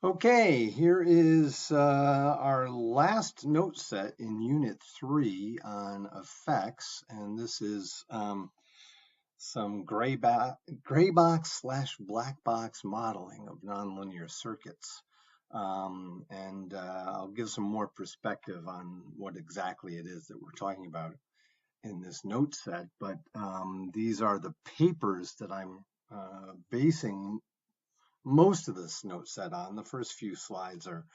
Okay, here is our last note set in Unit 3 on effects, and this is some Greybox slash Blackbox modeling of nonlinear circuits. I'll give some more perspective on what exactly it is that we're talking about in this note set, but these are the papers that I'm basing most of this note set on. The first few slides are,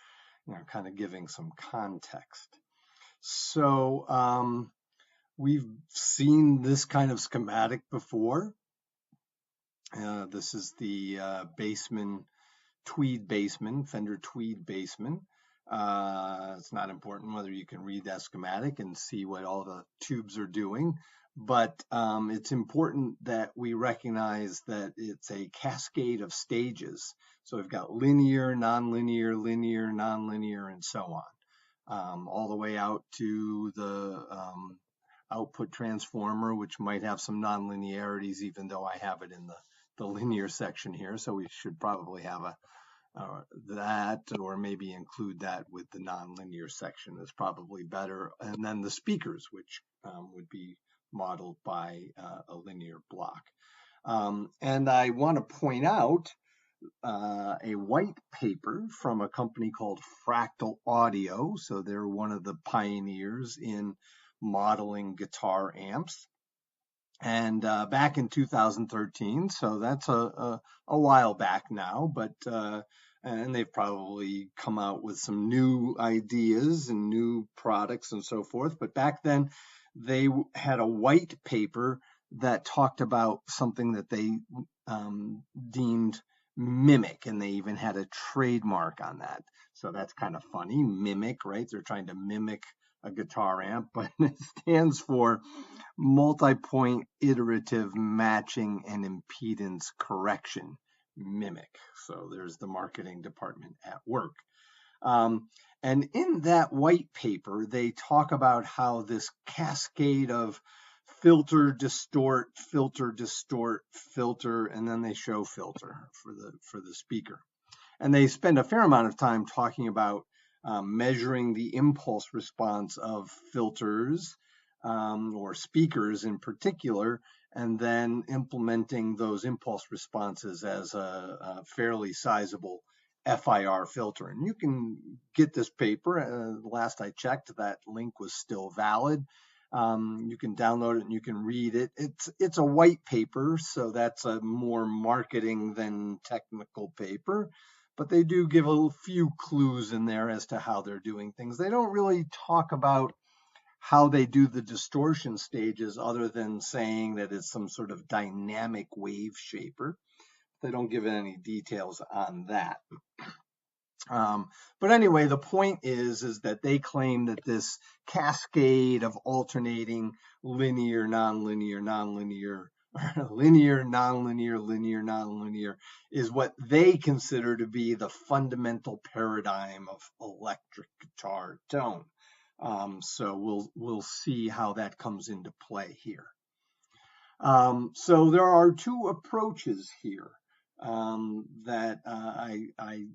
kind of giving some context. So we've seen this kind of schematic before. This is the Tweed Baseman, Fender Tweed Baseman. It's not important whether you can read that schematic and see what all the tubes are doing, but it's important that we recognize that it's a cascade of stages. So we've got linear, nonlinear, linear, nonlinear, and so on, all the way out to the output transformer, which might have some nonlinearities, even though I have it in the linear section here. So we should probably have that, or maybe include that with the nonlinear section is probably better. And then the speakers, which would be modeled by a linear block. And I want to point out a white paper from a company called Fractal Audio. So they're one of the pioneers in modeling guitar amps. And back in 2013, so that's a while back now, but and they've probably come out with some new ideas and new products and so forth. But back then, they had a white paper that talked about something that they deemed mimic, and they even had a trademark on that. So that's kind of funny, mimic, right? They're trying to mimic a guitar amp, but it stands for multi-point iterative matching and impedance correction, mimic. So there's the marketing department at work. And in that white paper, they talk about how this cascade of filter, distort, filter, distort, filter, and then they show filter for the speaker. And they spend a fair amount of time talking about measuring the impulse response of filters or speakers in particular, and then implementing those impulse responses as a fairly sizable FIR filter. And you can get this paper. Last I checked, that link was still valid. You can download it and you can read it. It's a white paper, so that's a more marketing than technical paper. But they do give a few clues in there as to how they're doing things. They don't really talk about how they do the distortion stages other than saying that it's some sort of dynamic wave shaper. They don't give any details on that. But anyway, the point is that they claim that this cascade of alternating linear, nonlinear, nonlinear, linear, nonlinear, linear, nonlinear is what they consider to be the fundamental paradigm of electric guitar tone. So we'll see how that comes into play here. So there are two approaches here that I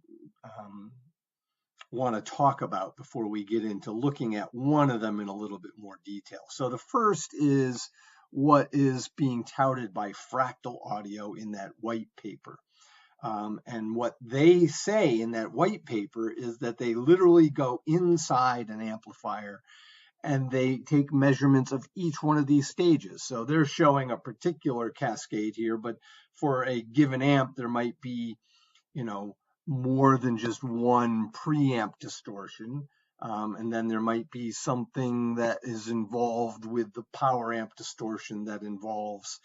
want to talk about before we get into looking at one of them in a little bit more detail. So the first is what is being touted by Fractal Audio in that white paper. And what they say in that white paper is that they literally go inside an amplifier and they take measurements of each one of these stages. So they're showing a particular cascade here, but for a given amp, there might be, more than just one preamp distortion. And then there might be something that is involved with the power amp distortion that involves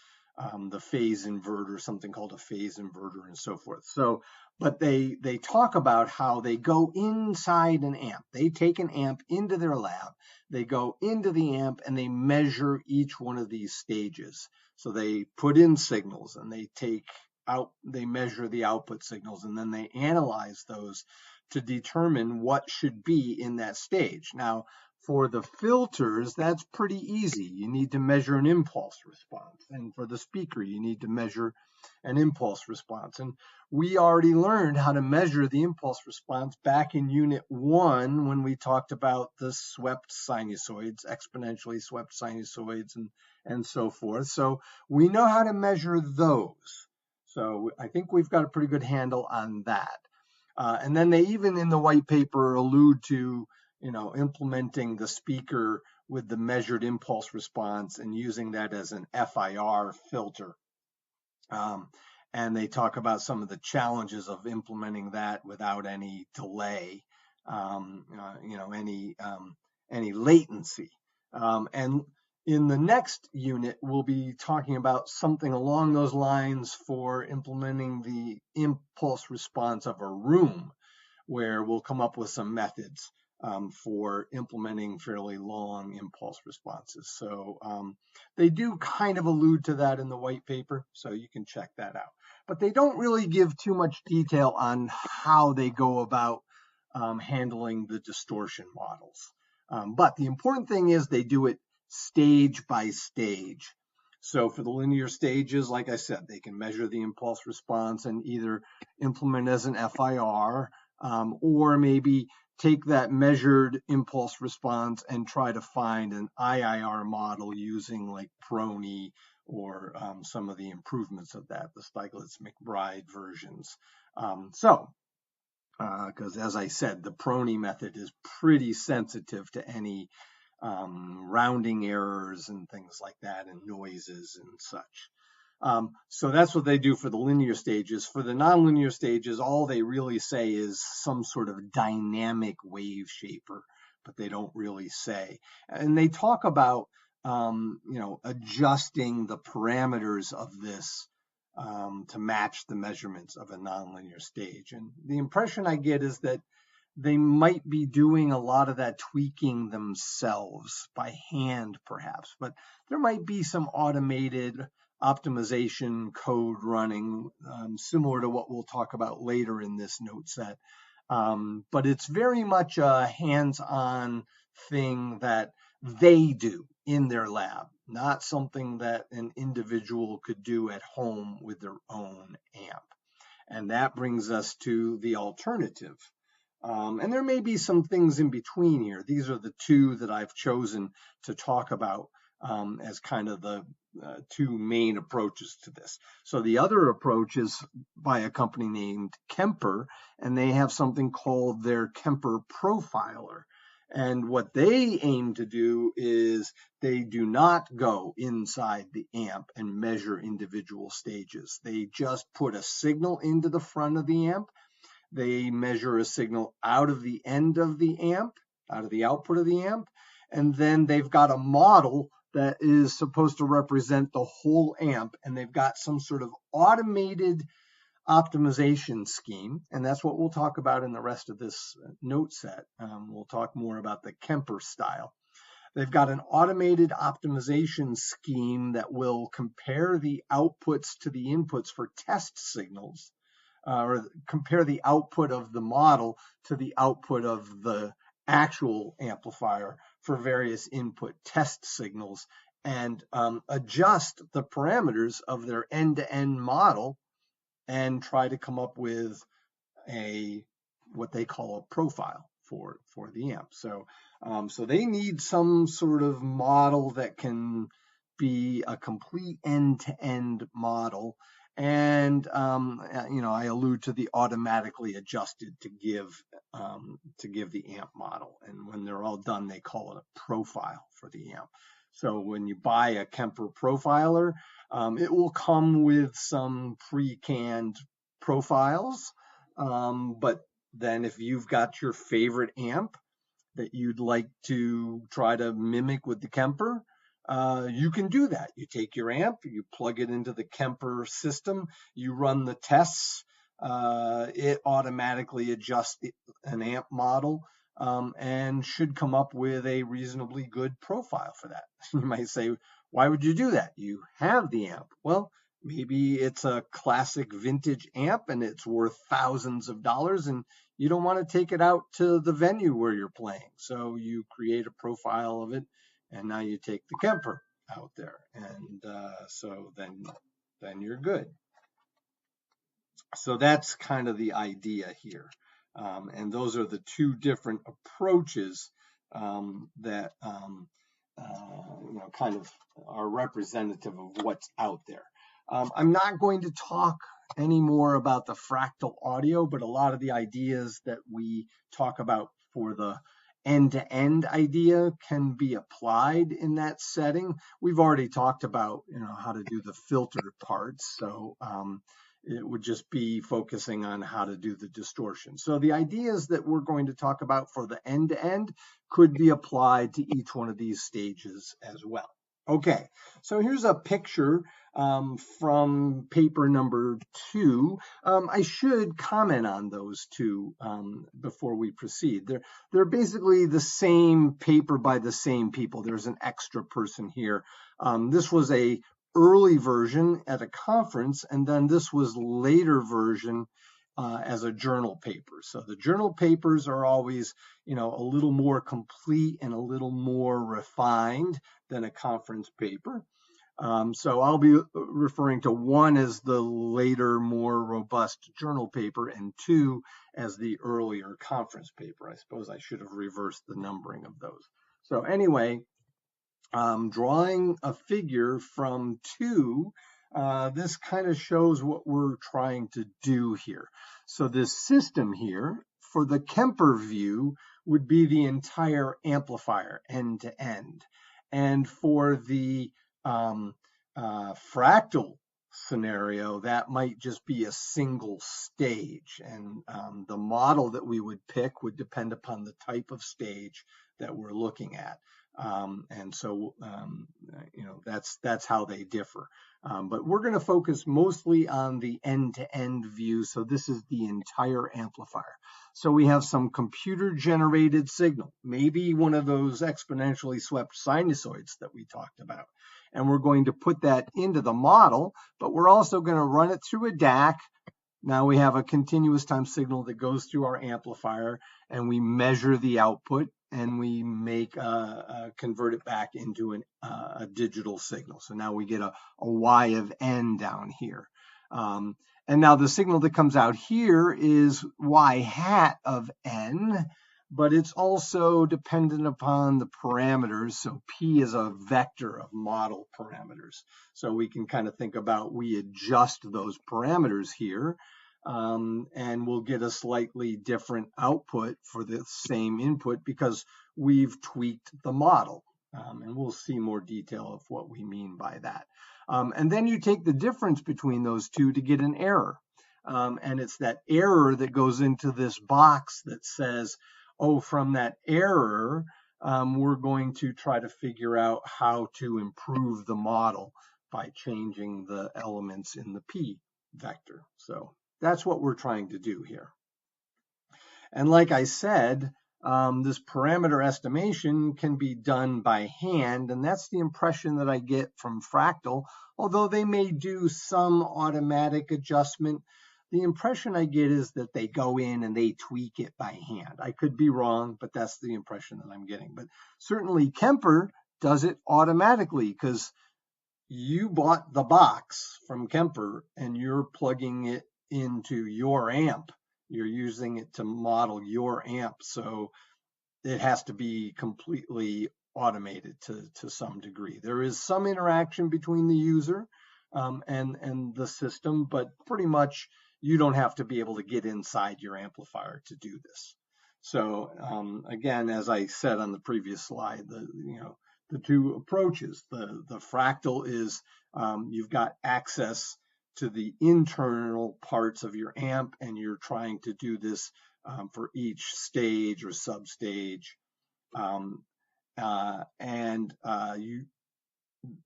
the phase inverter, something called a phase inverter, and so forth. So, but they talk about how they go inside an amp. They take an amp into their lab, they go into the amp, and they measure each one of these stages. So they put in signals, and they measure the output signals, and then they analyze those to determine what should be in that stage. Now, For the filters, that's pretty easy. You need to measure an impulse response. And for the speaker, you need to measure an impulse response. And we already learned how to measure the impulse response back in Unit 1 when we talked about the swept sinusoids, exponentially swept sinusoids, and so forth. So we know how to measure those. So I think we've got a pretty good handle on that. And then they even in the white paper allude to, implementing the speaker with the measured impulse response and using that as an FIR filter. And they talk about some of the challenges of implementing that without any delay, any latency. And in the next unit, we'll be talking about something along those lines for implementing the impulse response of a room, where we'll come up with some methods for implementing fairly long impulse responses. So they do kind of allude to that in the white paper, so you can check that out. But they don't really give too much detail on how they go about handling the distortion models. But the important thing is they do it stage by stage. So for the linear stages, like I said, they can measure the impulse response and either implement as an FIR or maybe take that measured impulse response and try to find an IIR model using like Prony or some of the improvements of that, the Steiglitz-McBride versions. Because as I said, the Prony method is pretty sensitive to any rounding errors and things like that, and noises and such. So that's what they do for the linear stages. For the nonlinear stages, all they really say is some sort of dynamic wave shaper, but they don't really say. And they talk about, adjusting the parameters of this to match the measurements of a nonlinear stage. And the impression I get is that they might be doing a lot of that tweaking themselves by hand, perhaps, but there might be some automated optimization code running, similar to what we'll talk about later in this note set. But it's very much a hands-on thing that they do in their lab, not something that an individual could do at home with their own amp. And that brings us to the alternative. And there may be some things in between here. These are the two that I've chosen to talk about as kind of the two main approaches to this. So the other approach is by a company named Kemper, and they have something called their Kemper Profiler. And what they aim to do is they do not go inside the amp and measure individual stages. They just put a signal into the front of the amp. They measure a signal out of the end of the amp, out of the output of the amp, and then they've got a model that is supposed to represent the whole amp, and they've got some sort of automated optimization scheme, and that's what we'll talk about in the rest of this note set. We'll talk more about the Kemper style. They've got an automated optimization scheme that will compare the outputs to the inputs for test signals, or compare the output of the model to the output of the actual amplifier for various input test signals, and adjust the parameters of their end-to-end model and try to come up with what they call a profile for the amp. So they need some sort of model that can be a complete end-to-end model. And I allude to the automatically adjusted to give the amp model. And when they're all done, they call it a profile for the amp. So when you buy a Kemper Profiler, it will come with some pre-canned profiles. But then if you've got your favorite amp that you'd like to try to mimic with the Kemper, you can do that. You take your amp, you plug it into the Kemper system, you run the tests, it automatically adjusts an amp model, and should come up with a reasonably good profile for that. You might say, why would you do that? You have the amp. Well, Maybe it's a classic vintage amp and it's worth thousands of dollars, and you don't want to take it out to the venue where you're playing. So you create a profile of it, and now you take the Kemper out there, and so then you're good. So that's kind of the idea here. And those are the two different approaches that kind of are representative of what's out there. I'm not going to talk anymore about the fractal audio, but a lot of the ideas that we talk about for the end-to-end idea can be applied in that setting. We've already talked about how to do the filter parts, so it would just be focusing on how to do the distortion. So the ideas that we're going to talk about for the end-to-end could be applied to each one of these stages as well. Okay, so here's a picture from paper number 2. I should comment on those two before we proceed. They're basically the same paper by the same people. There's an extra person here. This was a early version at a conference, and then this was later version as a journal paper. So the journal papers are always, a little more complete and a little more refined than a conference paper. So I'll be referring to 1 as the later, more robust journal paper, and 2 as the earlier conference paper. I suppose I should have reversed the numbering of those. So anyway, drawing a figure from 2, this kind of shows what we're trying to do here. So this system here, for the Kemper view, would be the entire amplifier end to end. And for the fractal scenario, that might just be a single stage. And the model that we would pick would depend upon the type of stage that we're looking at. And so, that's how they differ. But we're going to focus mostly on the end-to-end view. So this is the entire amplifier. So we have some computer-generated signal, maybe one of those exponentially swept sinusoids that we talked about. And we're going to put that into the model, but we're also going to run it through a DAC. Now we have a continuous time signal that goes through our amplifier, and we measure the output, and we convert it back into a digital signal. So now we get a Y of N down here. And now the signal that comes out here is Y hat of N, but it's also dependent upon the parameters. So P is a vector of model parameters. So we can kind of think about, we adjust those parameters here, and we'll get a slightly different output for the same input because we've tweaked the model. And we'll see more detail of what we mean by that. And then you take the difference between those two to get an error. And it's that error that goes into this box that says, oh, from that error, we're going to try to figure out how to improve the model by changing the elements in the P vector. So that's what we're trying to do here. And like I said, this parameter estimation can be done by hand, and that's the impression that I get from Fractal. Although they may do some automatic adjustment, the impression I get is that they go in and they tweak it by hand. I could be wrong, but that's the impression that I'm getting. But certainly Kemper does it automatically, because you bought the box from Kemper and you're plugging it into your amp. You're using it to model your amp, so it has to be completely automated to some degree. There is some interaction between the user and the system, but pretty much you don't have to be able to get inside your amplifier to do this. So again, as I said on the previous slide, the two approaches. The fractal is you've got access to the internal parts of your amp, and you're trying to do this for each stage or substage.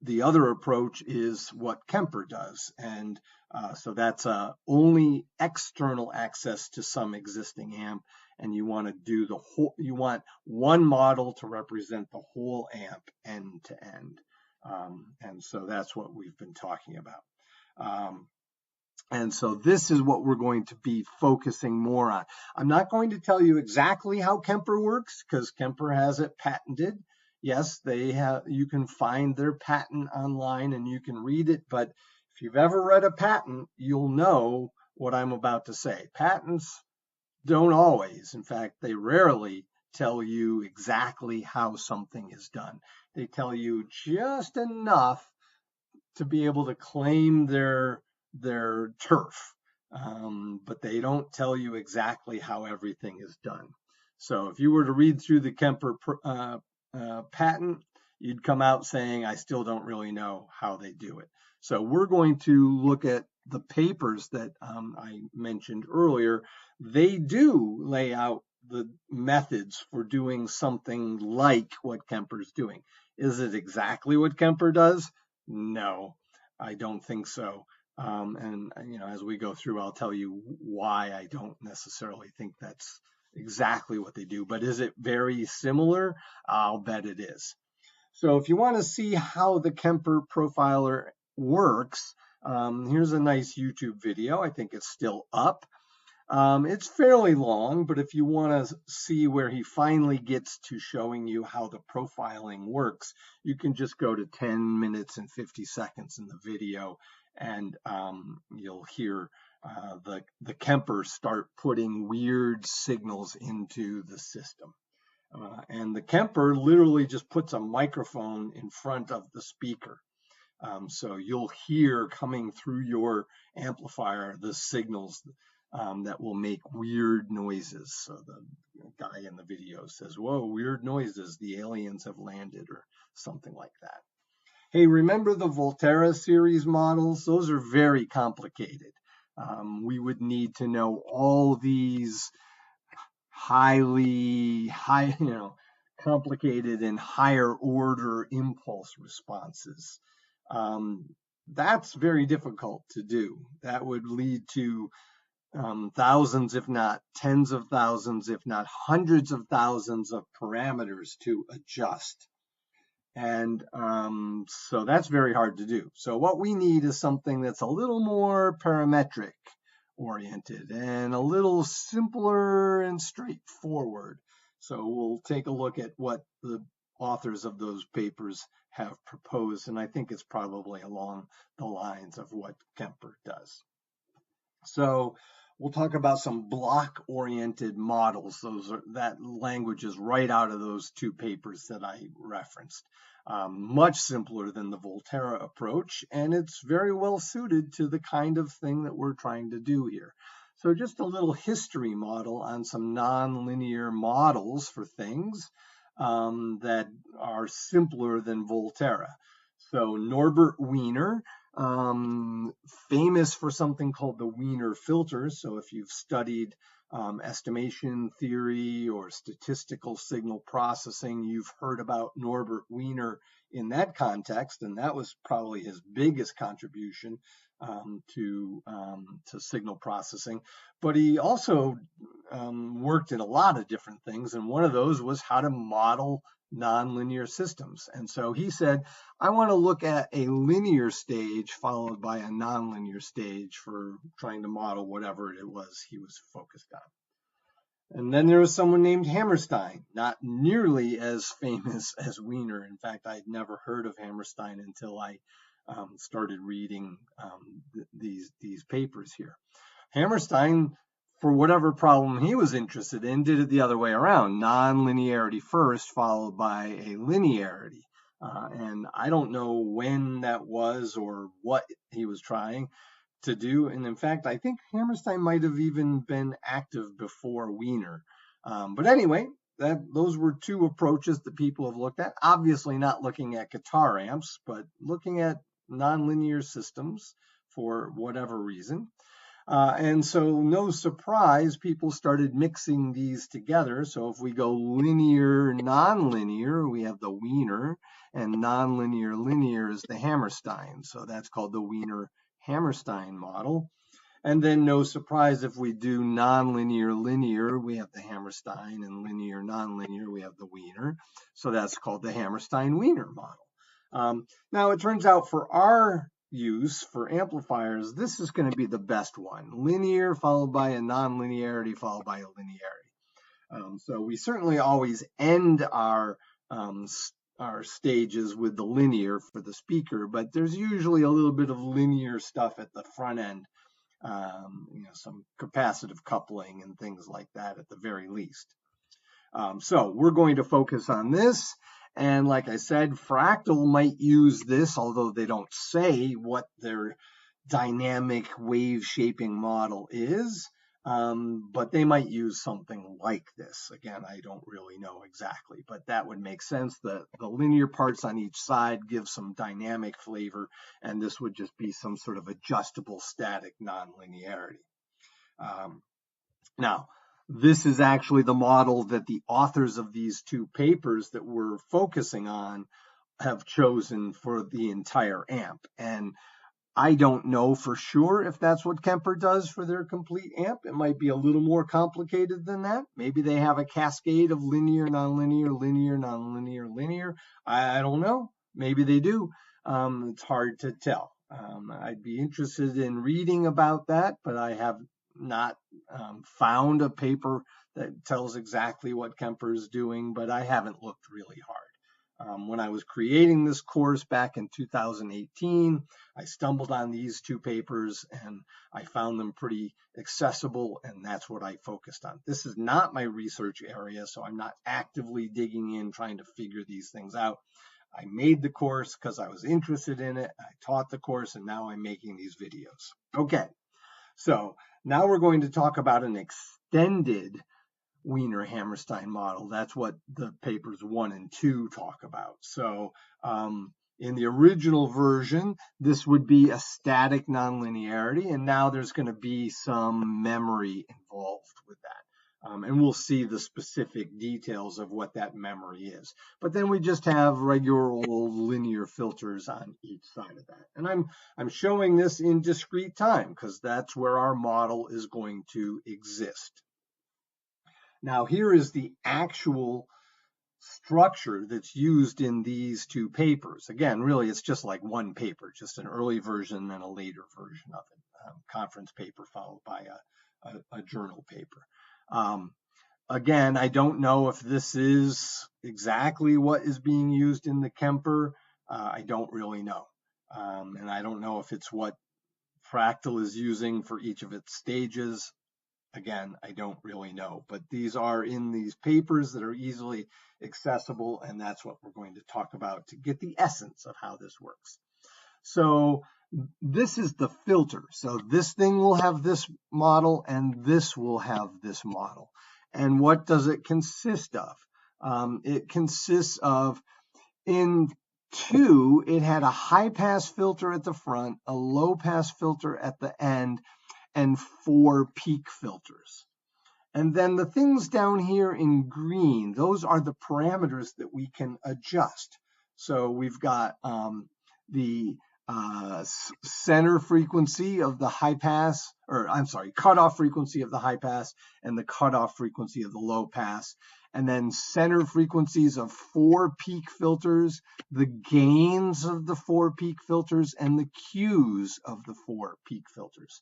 The other approach is what Kemper does, and so that's only external access to some existing amp, and you want to do the whole. You want one model to represent the whole amp end to end, and so that's what we've been talking about. And so this is what we're going to be focusing more on. I'm not going to tell you exactly how Kemper works because Kemper has it patented. Yes, you can find their patent online and you can read it, but if you've ever read a patent, you'll know what I'm about to say. Patents don't always, in fact, they rarely tell you exactly how something is done. They tell you just enough to be able to claim their turf, but they don't tell you exactly how everything is done. So if you were to read through the Kemper patent, you'd come out saying, I still don't really know how they do it. So we're going to look at the papers that I mentioned earlier. They do lay out the methods for doing something like what Kemper's doing. Is it exactly what Kemper does? No, I don't think so. And as we go through, I'll tell you why I don't necessarily think that's exactly what they do. But is it very similar? I'll bet it is. So if you want to see how the Kemper profiler works, here's a nice YouTube video. I think it's still up. It's fairly long, but if you want to see where he finally gets to showing you how the profiling works, you can just go to 10 minutes and 50 seconds in the video, and you'll hear the Kemper start putting weird signals into the system. And the Kemper literally just puts a microphone in front of the speaker. So you'll hear coming through your amplifier the signals that will make weird noises. So the guy in the video says, whoa, weird noises, the aliens have landed, or something like that. Hey, remember the Volterra series models? Those are very complicated. We would need to know all these complicated and higher order impulse responses. That's very difficult to do. That would lead to thousands, if not tens of thousands, if not hundreds of thousands of parameters to adjust. And so that's very hard to do. So what we need is something that's a little more parametric oriented and a little simpler and straightforward. So we'll take a look at what the authors of those papers have proposed, and I think it's probably along the lines of what Kemper does. So we'll talk about some block-oriented models. That language is right out of those two papers that I referenced. Much simpler than the Volterra approach, and it's very well suited to the kind of thing that we're trying to do here. So just a little history model on some nonlinear models for things that are simpler than Volterra. So Norbert Wiener, famous for something called the Wiener filter. So if you've studied estimation theory or statistical signal processing, you've heard about Norbert Wiener in that context, and that was probably his biggest contribution to signal processing. But he also worked in a lot of different things, and one of those was how to model nonlinear systems. And so he said, I want to look at a linear stage followed by a nonlinear stage for trying to model whatever it was he was focused on. And then there was someone named Hammerstein, not nearly as famous as Wiener. In fact, I'd never heard of Hammerstein until I started reading these papers here. Hammerstein, for whatever problem he was interested in, did it the other way around. Non-linearity first, followed by a linearity. And I don't know when that was or what he was trying to do. And in fact, I think Hammerstein might have even been active before Wiener. But anyway, those were two approaches that people have looked at. Obviously not looking at guitar amps, but looking at nonlinear systems for whatever reason. And so no surprise, people started mixing these together. So if we go linear, nonlinear, we have the Wiener, and nonlinear, linear is the Hammerstein. So that's called the Wiener-Hammerstein model. And then no surprise, if we do nonlinear, linear, we have the Hammerstein, and linear, nonlinear, we have the Wiener. So that's called the Hammerstein-Wiener model. Now it turns out for our use for amplifiers, this is going to be the best one. Linear followed by a nonlinearity followed by a linearity. So we certainly always end our stages with the linear for the speaker, but there's usually a little bit of linear stuff at the front end, some capacitive coupling and things like that at the very least. So we're going to focus on this. And like I said, Fractal might use this, although they don't say what their dynamic wave shaping model is, but they might use something like this. Again, I don't really know exactly, but that would make sense. The linear parts on each side give some dynamic flavor, and this would just be some sort of adjustable static nonlinearity. Now, this is actually the model that the authors of these two papers that we're focusing on have chosen for the entire amp. And I don't know for sure if that's what Kemper does for their complete amp. It might be a little more complicated than that. Maybe they have a cascade of linear, nonlinear, linear, nonlinear, linear. I don't know. Maybe they do. It's hard to tell. I'd be interested in reading about that, but I have not found a paper that tells exactly what Kemper is doing, but I haven't looked really hard. When I was creating this course back in 2018, I stumbled on these two papers and I found them pretty accessible, and that's what I focused on. This is not my research area, so I'm not actively digging in trying to figure these things out. I made the course because I was interested in it. I taught the course, and now I'm making these videos. Okay, so now we're going to talk about an extended Wiener-Hammerstein model. That's what the papers 1 and 2 talk about. So in the original version, this would be a static nonlinearity, and now there's going to be some memory involved with that. And we'll see the specific details of what that memory is. But then we just have regular old linear filters on each side of that. And I'm showing this in discrete time because that's where our model is going to exist. Now here is the actual structure that's used in these two papers. Again, really it's just like one paper, just an early version and a later version of it. Conference paper followed by a journal paper. Again, I don't know if this is exactly what is being used in the Kemper. I don't really know. And I don't know if it's what Fractal is using for each of its stages. Again, I don't really know. But these are in these papers that are easily accessible, and that's what we're going to talk about to get the essence of how this works. So this is the filter. So this thing will have this model, and this will have this model. And what does it consist of? It consists of, in 2, it had a high-pass filter at the front, a low-pass filter at the end, and 4 peak filters. And then the things down here in green, those are the parameters that we can adjust. So we've got the center frequency of the high pass, cutoff frequency of the high pass and the cutoff frequency of the low pass. And then center frequencies of 4 peak filters, the gains of the 4 peak filters, and the Qs of the 4 peak filters.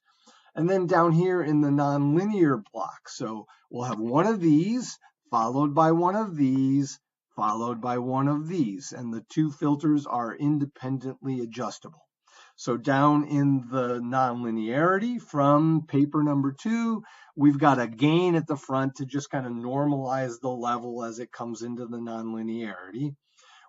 And then down here in the nonlinear block, so we'll have one of these, followed by one of these, followed by one of these, and the 2 filters are independently adjustable. So down in the nonlinearity from paper number 2, we've got a gain at the front to just kind of normalize the level as it comes into the nonlinearity.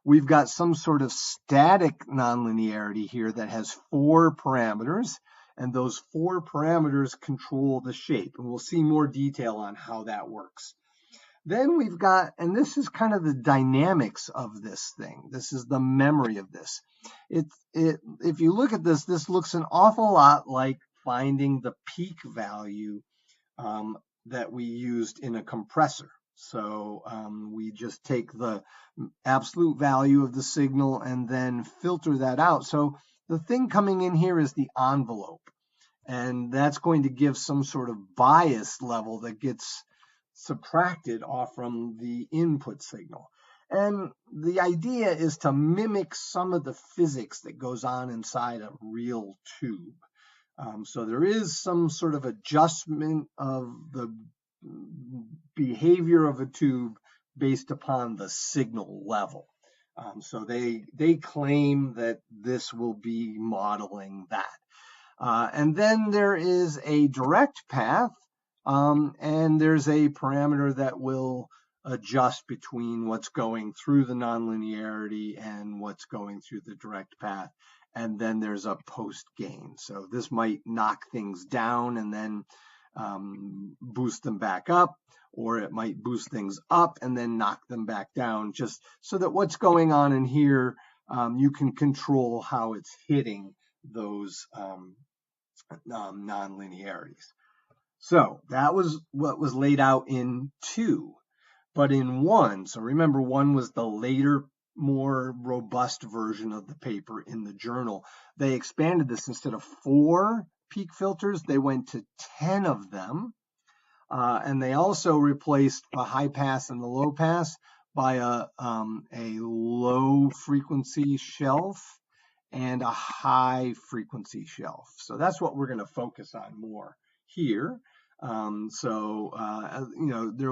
We've got some sort of static nonlinearity here that has 4 parameters, and those 4 parameters control the shape, and we'll see more detail on how that works. Then we've got, and this is kind of the dynamics of this thing. This is the memory of this. If you look at this, this looks an awful lot like finding the peak value that we used in a compressor. So we just take the absolute value of the signal and then filter that out. So the thing coming in here is the envelope, and that's going to give some sort of bias level that gets subtracted off from the input signal. And the idea is to mimic some of the physics that goes on inside a real tube. So there is some sort of adjustment of the behavior of a tube based upon the signal level. So they claim that this will be modeling that. And then there is a direct path, and there's a parameter that will adjust between what's going through the nonlinearity and what's going through the direct path. And then there's a post gain. So this might knock things down and then boost them back up, or it might boost things up and then knock them back down, just so that what's going on in here, you can control how it's hitting those nonlinearities. So that was what was laid out in 2. But in 1, so remember 1 was the later, more robust version of the paper in the journal. They expanded this. Instead of 4 peak filters, they went to 10 of them. And they also replaced the high pass and the low pass by a low frequency shelf and a high frequency shelf. So that's what we're going to focus on more here. There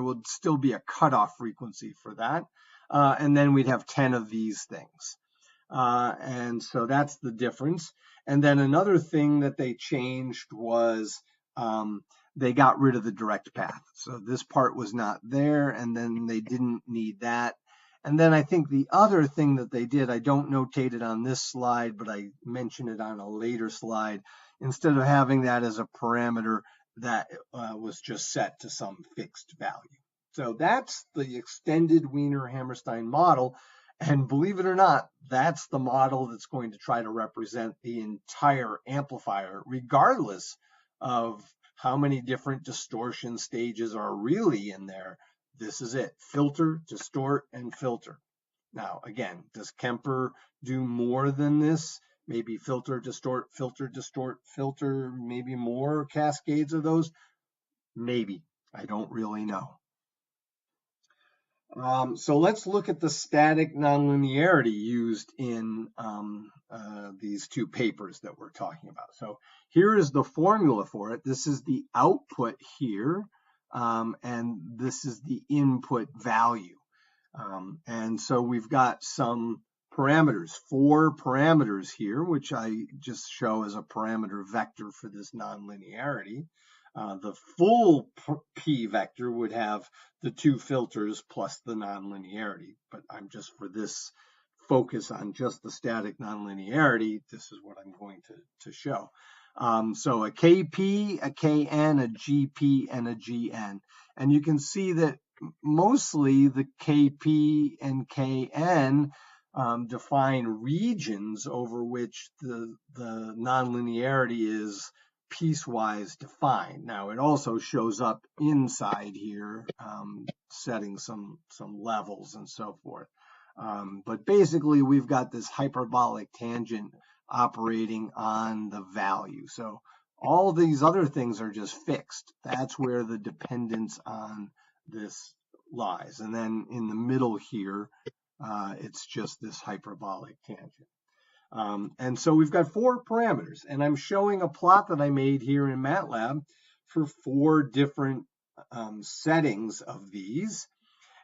would still be a cutoff frequency for that. And then we'd have 10 of these things. And so that's the difference. And then another thing that they changed was they got rid of the direct path. So this part was not there, and then they didn't need that. And then I think the other thing that they did, I don't notate it on this slide, but I mention it on a later slide. Instead of having that as a parameter, that was just set to some fixed value. So that's the extended Wiener-Hammerstein model. And believe it or not, that's the model that's going to try to represent the entire amplifier, regardless of how many different distortion stages are really in there. This is it: filter, distort, and filter. Now, again, does Kemper do more than this? Maybe filter, distort, filter, maybe more cascades of those? Maybe. I don't really know. So let's look at the static nonlinearity used in these 2 papers that we're talking about. So here is the formula for it. This is the output here, and this is the input value. And so we've got some parameters, 4 parameters here, which I just show as a parameter vector for this nonlinearity. The full P vector would have the 2 filters plus the nonlinearity, but I'm just, for this focus on just the static nonlinearity, this is what I'm going to show. So a KP, a KN, a GP, and a GN. And you can see that mostly the KP and KN define regions over which the nonlinearity is piecewise defined. Now it also shows up inside here, setting some levels and so forth. But basically we've got this hyperbolic tangent operating on the value. So all these other things are just fixed. That's where the dependence on this lies. And then in the middle here, it's just this hyperbolic tangent. And so we've got 4 parameters, and I'm showing a plot that I made here in MATLAB for 4 different settings of these.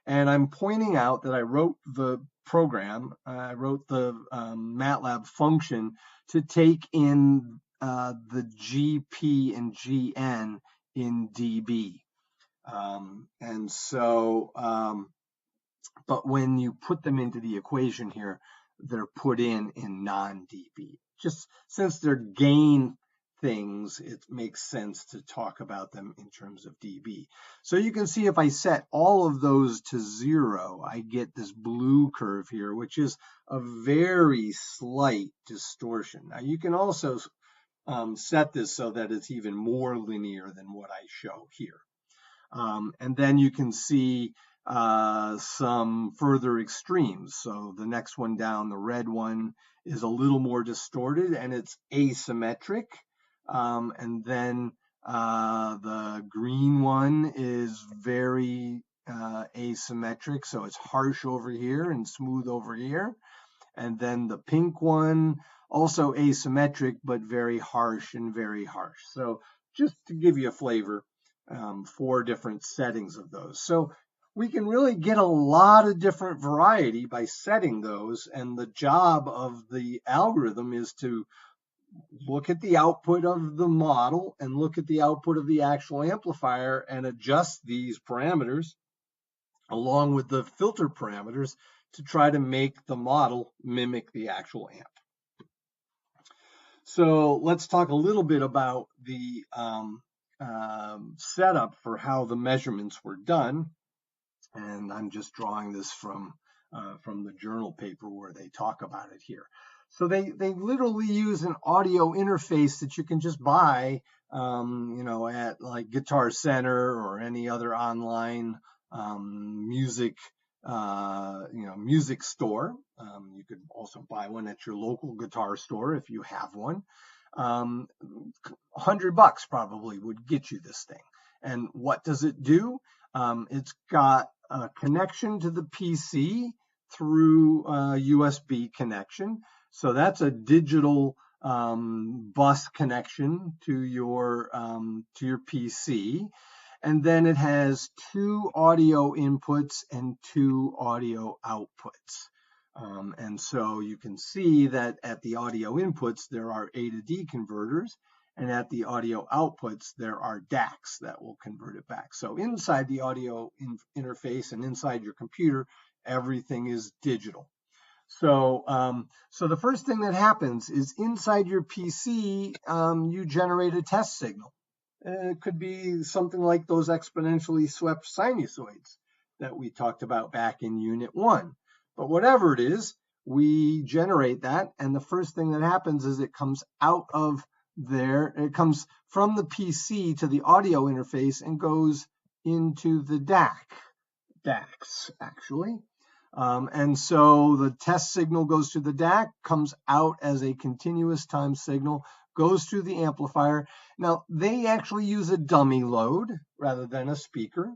And I'm pointing out that I wrote the program, I wrote the MATLAB function to take in the GP and GN in dB. But when you put them into the equation here, they're put in non-dB. Just since they're gain things, it makes sense to talk about them in terms of dB. So you can see if I set all of those to 0, I get this blue curve here, which is a very slight distortion. Now you can also set this so that it's even more linear than what I show here. And then you can see some further extremes. So the next one down, the red one, is a little more distorted and it's asymmetric. And then the green one is very asymmetric, so it's harsh over here and smooth over here. And then the pink one, also asymmetric, but very harsh and very harsh. So just to give you a flavor, 4 different settings of those. So we can really get a lot of different variety by setting those. And the job of the algorithm is to look at the output of the model and look at the output of the actual amplifier and adjust these parameters along with the filter parameters to try to make the model mimic the actual amp. So let's talk a little bit about the setup for how the measurements were done. And I'm just drawing this from the journal paper where they talk about it here. So they literally use an audio interface that you can just buy, at like Guitar Center or any other online music store. You could also buy one at your local guitar store if you have one. $100 probably would get you this thing. And what does it do? It's got a connection to the PC through a USB connection. So that's a digital bus connection to your PC. And then it has 2 audio inputs and 2 audio outputs. And so you can see that at the audio inputs, there are A to D converters. And at the audio outputs, there are DACs that will convert it back. So inside the audio interface and inside your computer, everything is digital. So the first thing that happens is inside your PC, you generate a test signal. It could be something like those exponentially swept sinusoids that we talked about back in Unit 1. But whatever it is, we generate that, and the first thing that happens is it comes out of there. It comes from the PC to the audio interface and goes into the DACs, actually. And so the test signal goes to the DAC, comes out as a continuous time signal, goes through the amplifier. Now, they actually use a dummy load rather than a speaker.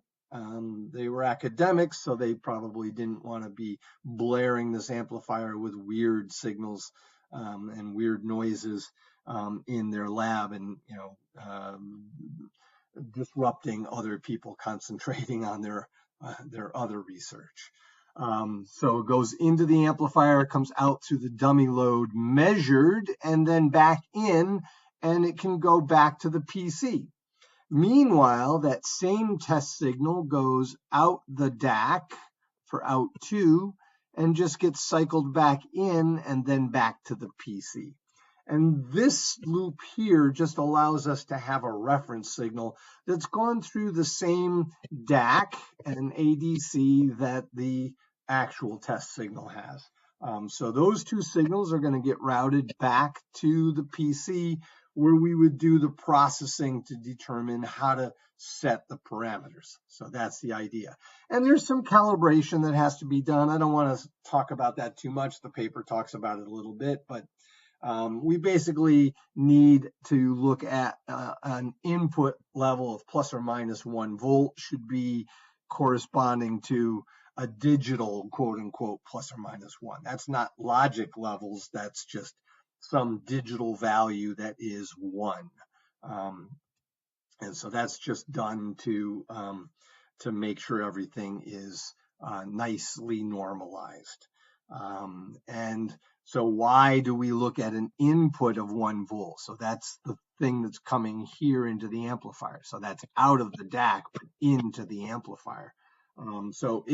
They were academics, so they probably didn't want to be blaring this amplifier with weird signals and weird noises in their lab and, disrupting other people concentrating on their other research. So it goes into the amplifier, comes out through the dummy load, measured, and then back in, and it can go back to the PC. Meanwhile, that same test signal goes out the DAC for out 2 and just gets cycled back in and then back to the PC. And this loop here just allows us to have a reference signal that's gone through the same DAC and ADC that the actual test signal has. So those 2 signals are going to get routed back to the PC where we would do the processing to determine how to set the parameters. So that's the idea. And there's some calibration that has to be done. I don't want to talk about that too much. The paper talks about it a little bit, but we basically need to look at an input level of plus or minus 1 volt should be corresponding to a digital quote unquote plus or minus 1. That's not logic levels. That's just some digital value that is 1. And so that's just done to make sure everything is nicely normalized. And so why do we look at an input of 1 volt? So that's the thing that's coming here into the amplifier. So that's out of the DAC, but into the amplifier. So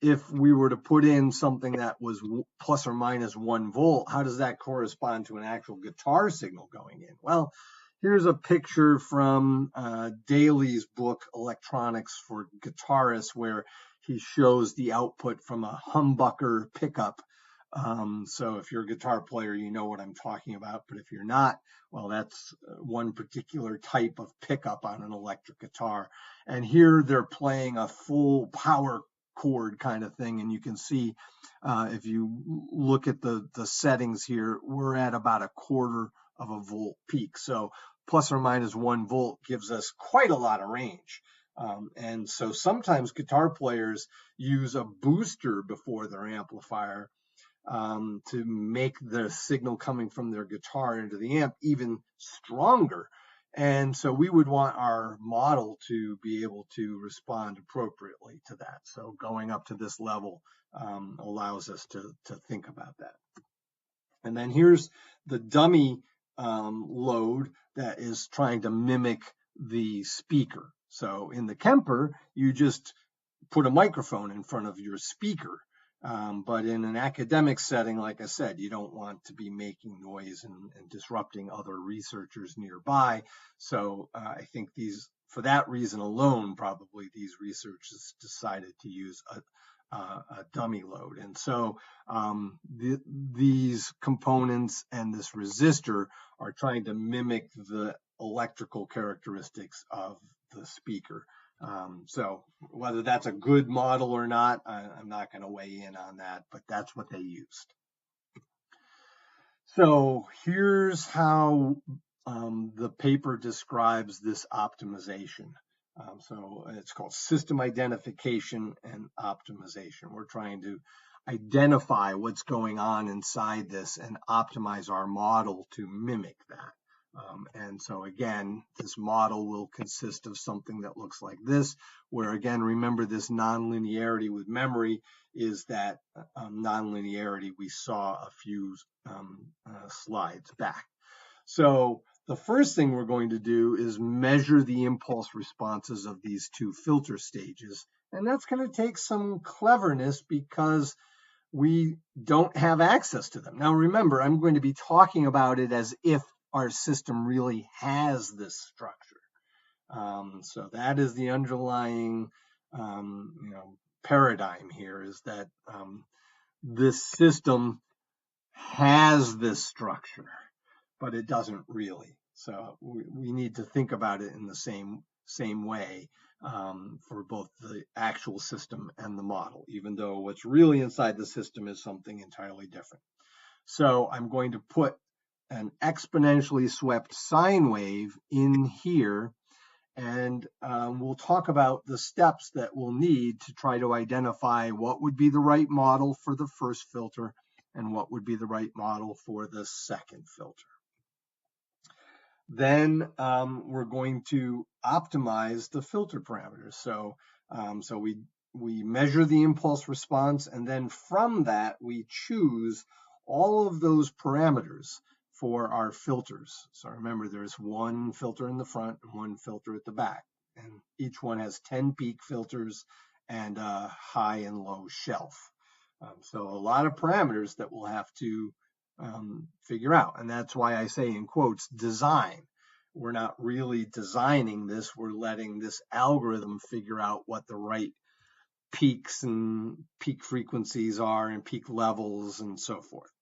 if we were to put in something that was plus or minus 1 volt, how does that correspond to an actual guitar signal going in? Well, here's a picture from Daly's book, Electronics for Guitarists, where he shows the output from a humbucker pickup. So if you're a guitar player, you know what I'm talking about. But if you're not, well, that's one particular type of pickup on an electric guitar. And here they're playing a full power chord kind of thing. And you can see if you look at the settings here, we're at about 1/4 of a volt peak. So plus or minus 1 volt gives us quite a lot of range. And so sometimes guitar players use a booster before their amplifier to make the signal coming from their guitar into the amp even stronger. And so we would want our model to be able to respond appropriately to that. So going up to this level allows us to think about that. And then here's the dummy load that is trying to mimic the speaker. So in the Kemper, you just put a microphone in front of your speaker. But in an academic setting, like I said, you don't want to be making noise and disrupting other researchers nearby. So I think for that reason alone, probably these researchers decided to use a dummy load. And so these components and this resistor are trying to mimic the electrical characteristics of the speaker. So whether that's a good model or not, I'm not going to weigh in on that, but that's what they used. So here's how the paper describes this optimization. So it's called system identification and optimization. We're trying to identify what's going on inside this and optimize our model to mimic that. And so again, this model will consist of something that looks like this, where again, remember this nonlinearity with memory is that nonlinearity we saw a few slides back. So the first thing we're going to do is measure the impulse responses of these two filter stages. And that's going to take some cleverness because we don't have access to them. Now remember, I'm going to be talking about it as if our system really has this structure. So that is the underlying paradigm here, is that this system has this structure, but it doesn't really. So we need to think about it in the same way for both the actual system and the model, even though what's really inside the system is something entirely different. So I'm going to put an exponentially swept sine wave in here, and we'll talk about the steps that we'll need to try to identify what would be the right model for the first filter and what would be the right model for the second filter. Then we're going to optimize the filter parameters. So we measure the impulse response, and then from that we choose all of those parameters for our filters. So remember, there's one filter in the front and one filter at the back, and each one has 10 peak filters and a high and low shelf. So a lot of parameters that we'll have to figure out, and that's why I say in quotes design. We're not really designing this, we're letting this algorithm figure out what the right peaks and peak frequencies are and peak levels and so forth.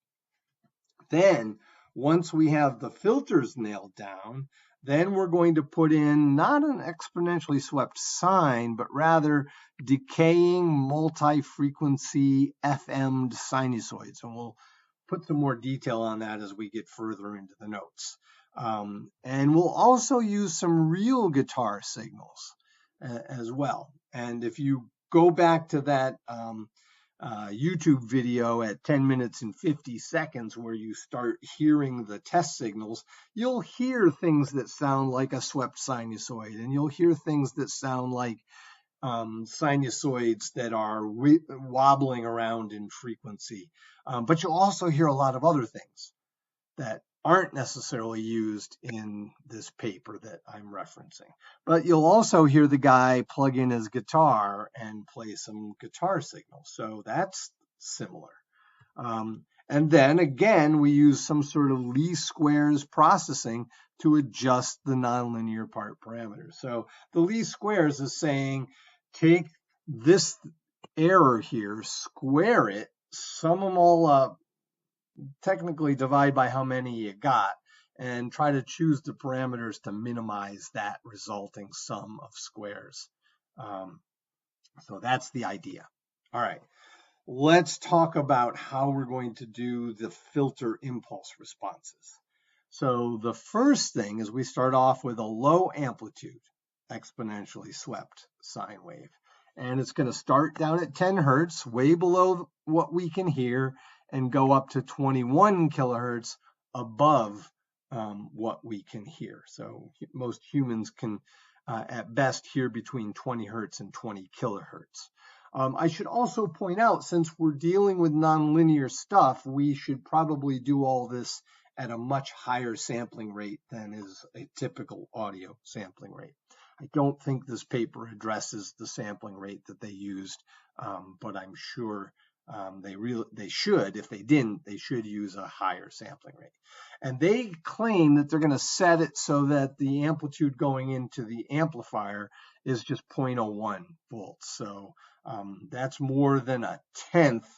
Then once we have the filters nailed down, then we're going to put in not an exponentially swept sine, but rather decaying multi-frequency FM'd sinusoids. And we'll put some more detail on that as we get further into the notes. And we'll also use some real guitar signals as well. And if you go back to that YouTube video at 10 minutes and 50 seconds where you start hearing the test signals, you'll hear things that sound like a swept sinusoid, and you'll hear things that sound like sinusoids that are wobbling around in frequency. But you'll also hear a lot of other things that aren't necessarily used in this paper that I'm referencing. But you'll also hear the guy plug in his guitar and play some guitar signals. So that's similar. And then again, we use some sort of least squares processing to adjust the nonlinear part parameters. So the least squares is saying, take this error here, square it, sum them all up, technically divide by how many you got, and try to choose the parameters to minimize that resulting sum of squares. So that's the idea. All right, let's talk about how we're going to do the filter impulse responses. So the first thing is we start off with a low amplitude. exponentially swept sine wave. And it's going to start down at 10 hertz, way below what we can hear, and go up to 21 kilohertz above what we can hear. So most humans can, at best, hear between 20 hertz and 20 kilohertz. I should also point out, since we're dealing with nonlinear stuff, we should probably do all this at a much higher sampling rate than is a typical audio sampling rate. I don't think this paper addresses the sampling rate that they used, but I'm sure they should. If they didn't, they should use a higher sampling rate. And they claim that they're going to set it so that the amplitude going into the amplifier is just 0.01 volts. So that's more than a tenth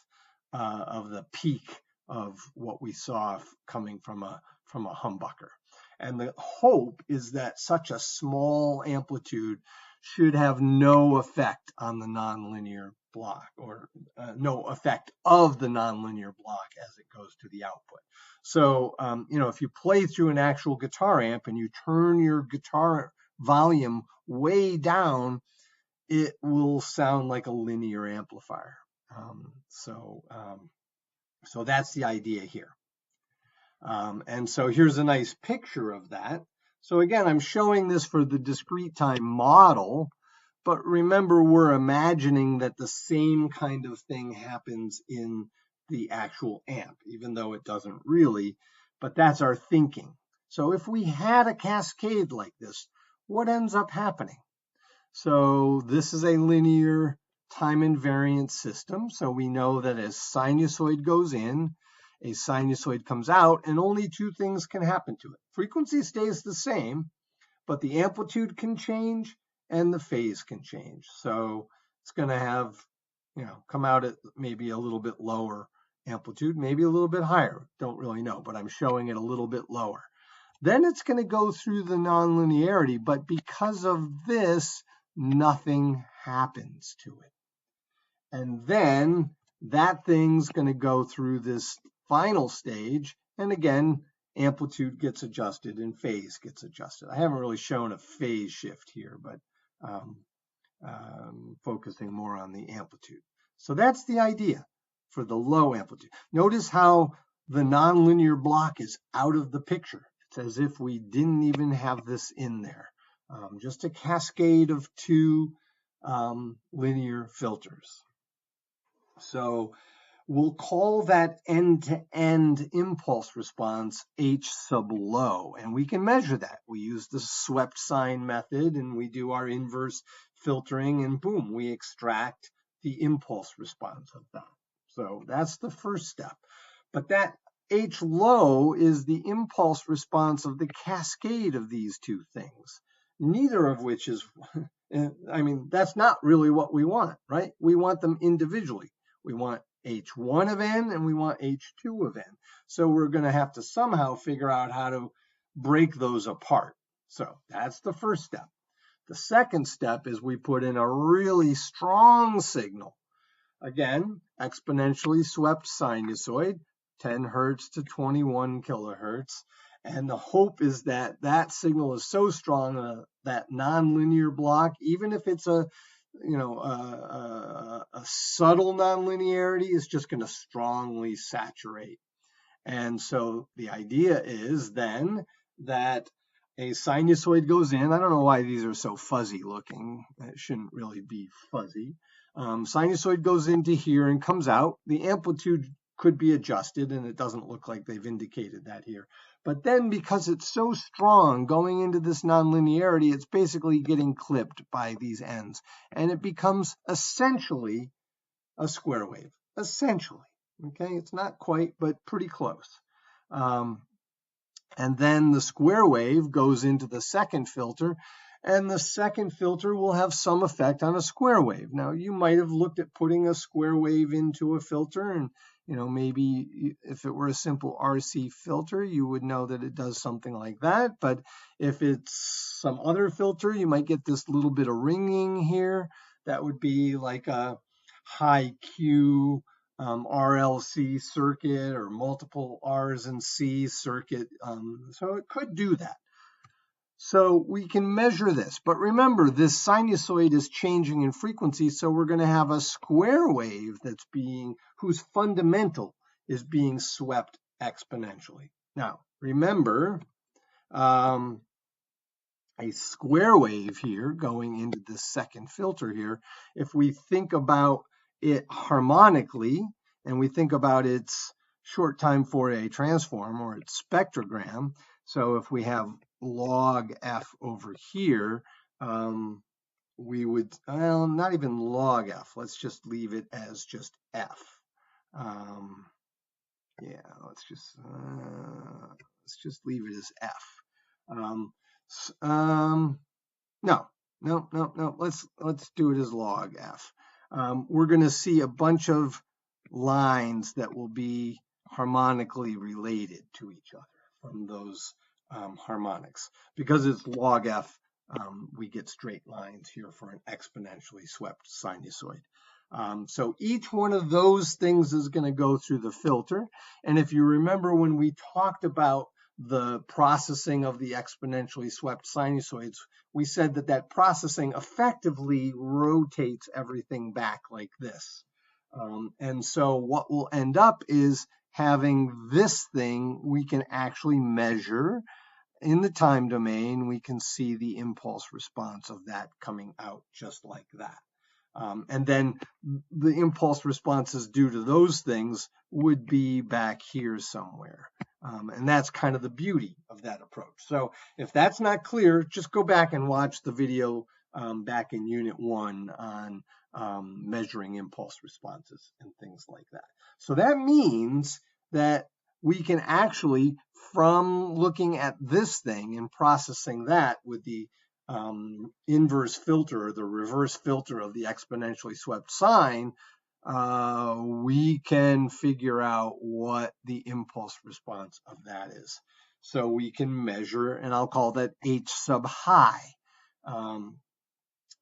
of the peak of what we saw coming from a humbucker. And the hope is that such a small amplitude should have no effect on the nonlinear block, or no effect of the nonlinear block as it goes to the output. So, if you play through an actual guitar amp and you turn your guitar volume way down, it will sound like a linear amplifier. So that's the idea here. And so here's a nice picture of that. So again, I'm showing this for the discrete time model, but remember, we're imagining that the same kind of thing happens in the actual amp, even though it doesn't really, but that's our thinking. So if we had a cascade like this, what ends up happening? So this is a linear time invariant system. So we know that as sinusoid goes in, a sinusoid comes out, and only two things can happen to it. Frequency stays the same, but the amplitude can change and the phase can change. So it's going to have, come out at maybe a little bit lower amplitude, maybe a little bit higher. Don't really know, but I'm showing it a little bit lower. Then it's going to go through the nonlinearity, but because of this, nothing happens to it. And then that thing's going to go through this final stage, and again, amplitude gets adjusted and phase gets adjusted. I haven't really shown a phase shift here, but focusing more on the amplitude. So that's the idea for the low amplitude. Notice how the nonlinear block is out of the picture. It's as if we didn't even have this in there. Just a cascade of two linear filters. So we'll call that end-to-end impulse response H sub low, and we can measure that. We use the swept sine method, and we do our inverse filtering, and boom, we extract the impulse response of that. So that's the first step. But that H low is the impulse response of the cascade of these two things, neither of which is, that's not really what we want, right? We want them individually. We want H1 of n and we want H2 of n. So we're going to have to somehow figure out how to break those apart. So that's the first step. The second step is we put in a really strong signal. Again, exponentially swept sinusoid, 10 hertz to 21 kilohertz. And the hope is that that signal is so strong that nonlinear block, even if it's a subtle nonlinearity, is just going to strongly saturate. And so the idea is then that a sinusoid goes in. I don't know why these are so fuzzy looking. It shouldn't really be fuzzy. Sinusoid goes into here and comes out. The amplitude could be adjusted, and it doesn't look like they've indicated that here. But then because it's so strong going into this nonlinearity, it's basically getting clipped by these ends. And it becomes essentially a square wave. Essentially. Okay, it's not quite, but pretty close. And then the square wave goes into the second filter, and the second filter will have some effect on a square wave. Now, you might have looked at putting a square wave into a filter, and maybe if it were a simple RC filter, you would know that it does something like that. But if it's some other filter, you might get this little bit of ringing here. That would be like a high Q RLC circuit or multiple R's and C's circuit. So it could do that. So we can measure this, but remember this sinusoid is changing in frequency, so we're going to have a square wave whose fundamental is being swept exponentially. Now, remember, a square wave here going into the second filter here, if we think about it harmonically and we think about its short time Fourier transform or its spectrogram, so if we have log f over here, we would, well, not even log f, let's just leave it as just f. Yeah, let's just leave it as f. No, let's do it as log f. We're going to see a bunch of lines that will be harmonically related to each other from those harmonics. Because it's log f, we get straight lines here for an exponentially swept sinusoid. So each one of those things is going to go through the filter. And if you remember when we talked about the processing of the exponentially swept sinusoids, we said that that processing effectively rotates everything back like this. And so what we'll end up is having this thing we can actually measure in the time domain. We can see the impulse response of that coming out just like that. And then the impulse responses due to those things would be back here somewhere. And that's kind of the beauty of that approach. So if that's not clear, just go back and watch the video back in Unit 1 on measuring impulse responses and things like that. So that means that we can actually, from looking at this thing and processing that with the inverse filter or the reverse filter of the exponentially swept sine, we can figure out what the impulse response of that is. So we can measure, and I'll call that H sub high,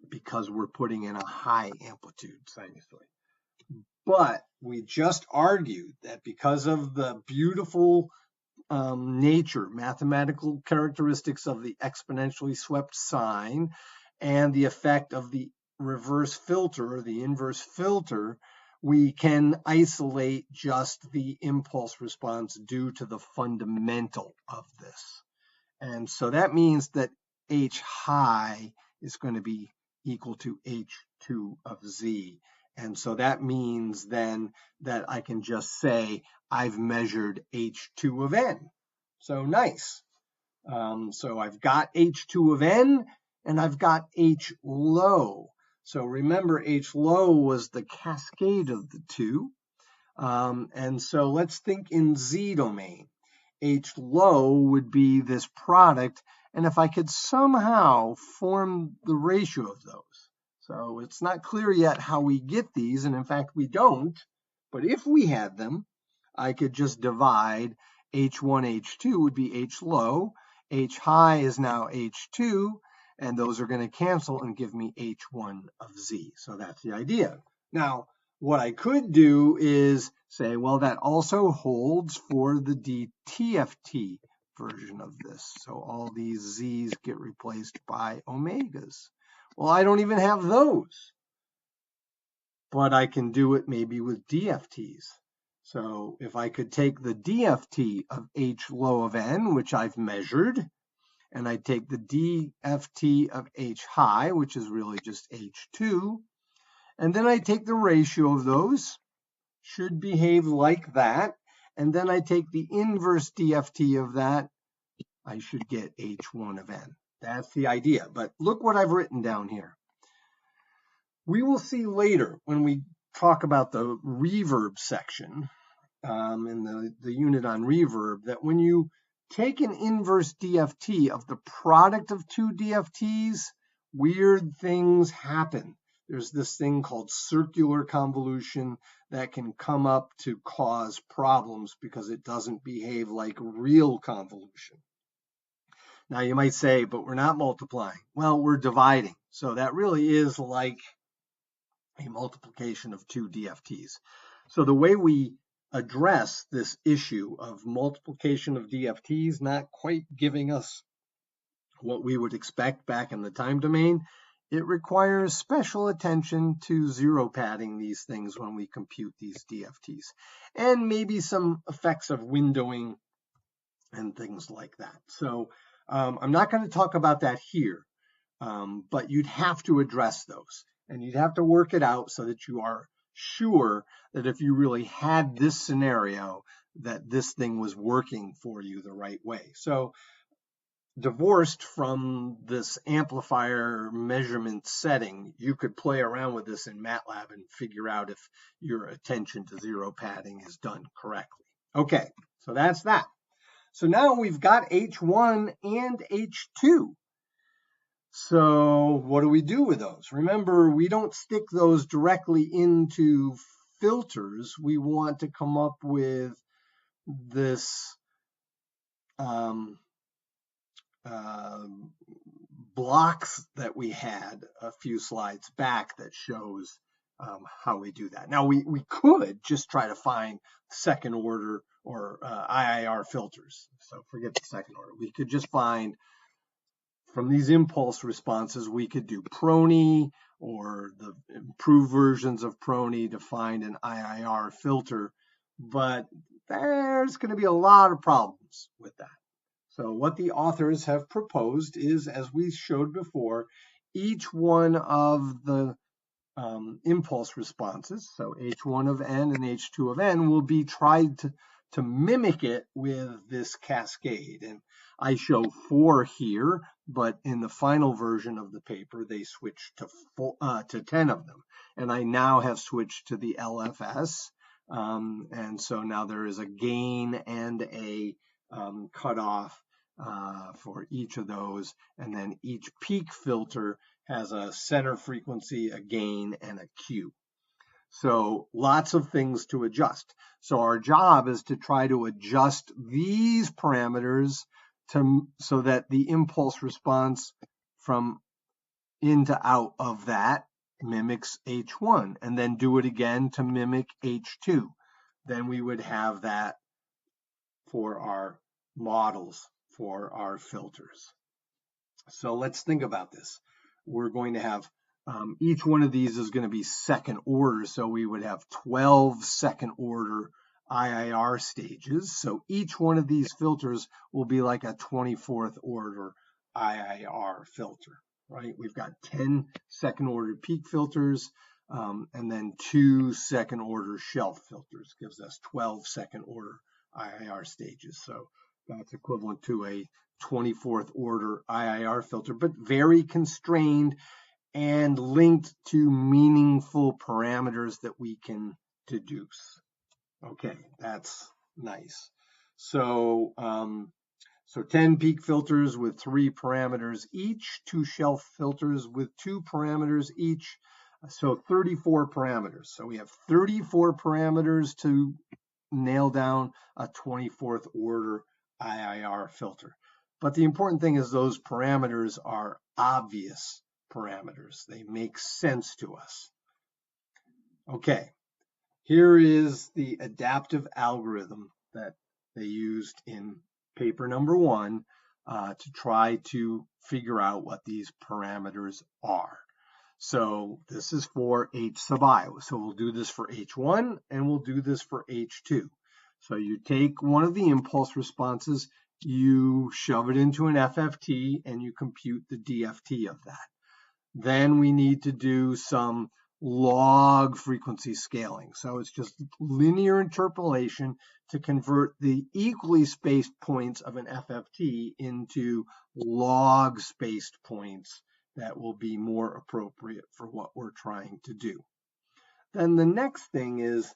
because we're putting in a high amplitude sinusoid. But we just argued that because of the beautiful nature, mathematical characteristics of the exponentially swept sine and the effect of the reverse filter or the inverse filter, we can isolate just the impulse response due to the fundamental of this. And so that means that H high is going to be equal to H2 of Z. And so that means then that I can just say I've measured H2 of N. So nice. So I've got H2 of N and I've got H low. So remember, H low was the cascade of the two. And so let's think in Z domain. H low would be this product. And if I could somehow form the ratio of those. So it's not clear yet how we get these, and in fact we don't, but if we had them, I could just divide H1, H2 would be H low, H high is now H2, and those are going to cancel and give me H1 of Z. So that's the idea. Now, what I could do is say, well, that also holds for the DTFT version of this. So all these Z's get replaced by omegas. Well, I don't even have those, but I can do it maybe with DFTs. So if I could take the DFT of H low of N, which I've measured, and I take the DFT of H high, which is really just H2, and then I take the ratio of those, should behave like that, and then I take the inverse DFT of that, I should get H1 of N. That's the idea, but look what I've written down here. We will see later when we talk about the reverb section in the unit on reverb that when you take an inverse DFT of the product of two DFTs, weird things happen. There's this thing called circular convolution that can come up to cause problems because it doesn't behave like real convolution. Now you might say, but we're not multiplying. Well, we're dividing. So that really is like a multiplication of two DFTs. So the way we address this issue of multiplication of DFTs not quite giving us what we would expect back in the time domain. It requires special attention to zero padding these things when we compute these DFTs, and maybe some effects of windowing and things like that. So I'm not going to talk about that here, but you'd have to address those, and you'd have to work it out so that you are sure that if you really had this scenario, that this thing was working for you the right way. So divorced from this amplifier measurement setting, you could play around with this in MATLAB and figure out if your attention to zero padding is done correctly. Okay, so that's that. So now we've got H1 and H2. So what do we do with those? Remember, we don't stick those directly into filters. We want to come up with this blocks that we had a few slides back that shows how we do that. Now, we could just try to find second order or IIR filters. So forget the second order. We could just find from these impulse responses, we could do Prony or the improved versions of Prony to find an IIR filter, but there's going to be a lot of problems with that. So what the authors have proposed is, as we showed before, each one of the impulse responses, so H1 of n and H2 of n, will be tried to mimic it with this cascade. And I show 4 here, but in the final version of the paper, they switched to 10 of them. And I now have switched to the LFS. And so now there is a gain and a cutoff for each of those. And then each peak filter has a center frequency, a gain, and a Q. So lots of things to adjust. So our job is to try to adjust these parameters so that the impulse response from in to out of that mimics H1, and then do it again to mimic H2. Then we would have that for our models for our filters. So let's think about this. We're going to have each one of these is going to be second order, so we would have 12 second order IIR stages. So each one of these filters will be like a 24th order IIR filter, right? We've got 10 second order peak filters and then 2 second order shelf filters, gives us 12 second order IIR stages. So that's equivalent to a 24th order IIR filter, but very constrained and linked to meaningful parameters that we can deduce. Okay, that's nice. So, 10 peak filters with 3 parameters each, 2 shelf filters with 2 parameters each, so 34 parameters. So we have 34 parameters to nail down a 24th order IIR filter. But the important thing is those parameters are obvious parameters. They make sense to us. Okay, here is the adaptive algorithm that they used in paper number 1 to try to figure out what these parameters are. So this is for H sub I. So we'll do this for H1 and we'll do this for H2. So you take one of the impulse responses, you shove it into an FFT, and you compute the DFT of that. Then we need to do some log frequency scaling. So it's just linear interpolation to convert the equally spaced points of an FFT into log spaced points that will be more appropriate for what we're trying to do. Then the next thing is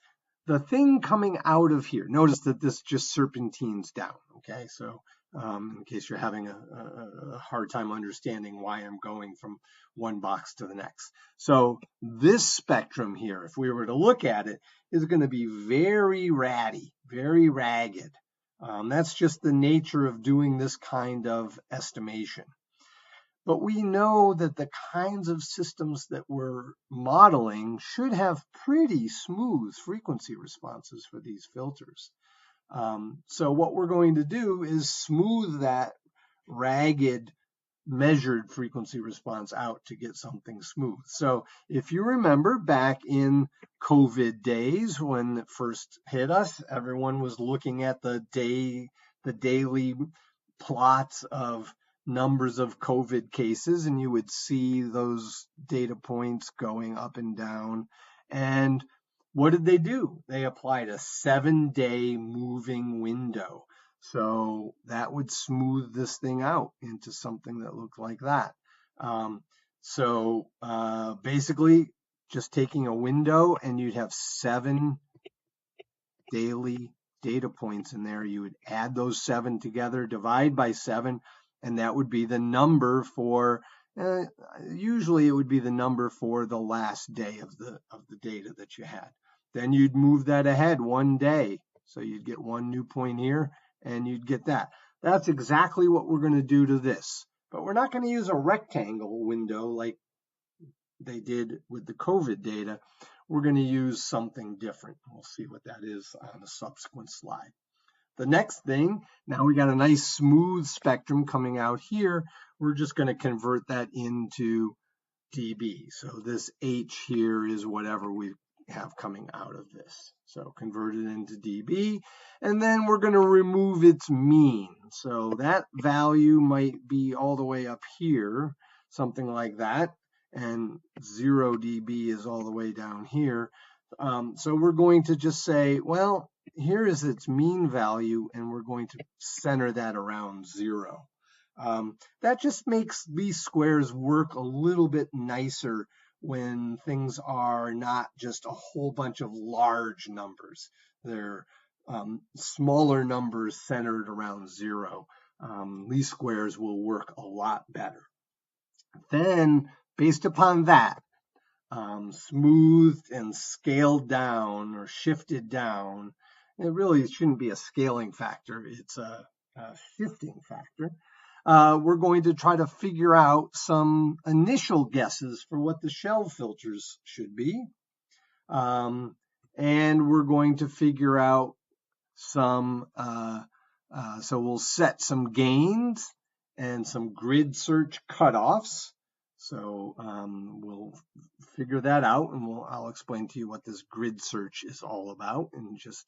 the thing coming out of here. Notice that this just serpentines down, okay? So in case you're having a hard time understanding why I'm going from one box to the next. So this spectrum here, if we were to look at it, is going to be very ratty, very ragged. That's just the nature of doing this kind of estimation. But we know that the kinds of systems that we're modeling should have pretty smooth frequency responses for these filters. So what we're going to do is smooth that ragged measured frequency response out to get something smooth. So if you remember back in COVID days when it first hit us, everyone was looking at the daily plots of numbers of COVID cases, and you would see those data points going up and down. And what did they do? They applied a 7-day moving window. So that would smooth this thing out into something that looked like that. Basically, just taking a window, and you'd have 7 daily data points in there. You would add those 7 together, divide by 7, and that would be the number for, usually it would be the number for the last day of the data that you had. Then you'd move that ahead 1 day. So you'd get 1 new point here, and you'd get that. That's exactly what we're going to do to this. But we're not going to use a rectangle window like they did with the COVID data. We're going to use something different. We'll see what that is on a subsequent slide. The next thing, now we got a nice smooth spectrum coming out here. We're just going to convert that into dB. So this H here is whatever we have coming out of this. So convert it into dB, and then we're going to remove its mean. So that value might be all the way up here, something like that, and 0 dB is all the way down here. So we're going to just say, well, here is its mean value, and we're going to center that around 0. That just makes least squares work a little bit nicer when things are not just a whole bunch of large numbers. They're smaller numbers centered around 0. Least squares will work a lot better. Then, based upon that, smoothed and scaled down or shifted down, it really shouldn't be a scaling factor, it's a shifting factor. We're going to try to figure out some initial guesses for what the shell filters should be. And we're going to figure out some, so we'll set some gains and some grid search cutoffs. So we'll figure that out, and I'll explain to you what this grid search is all about in just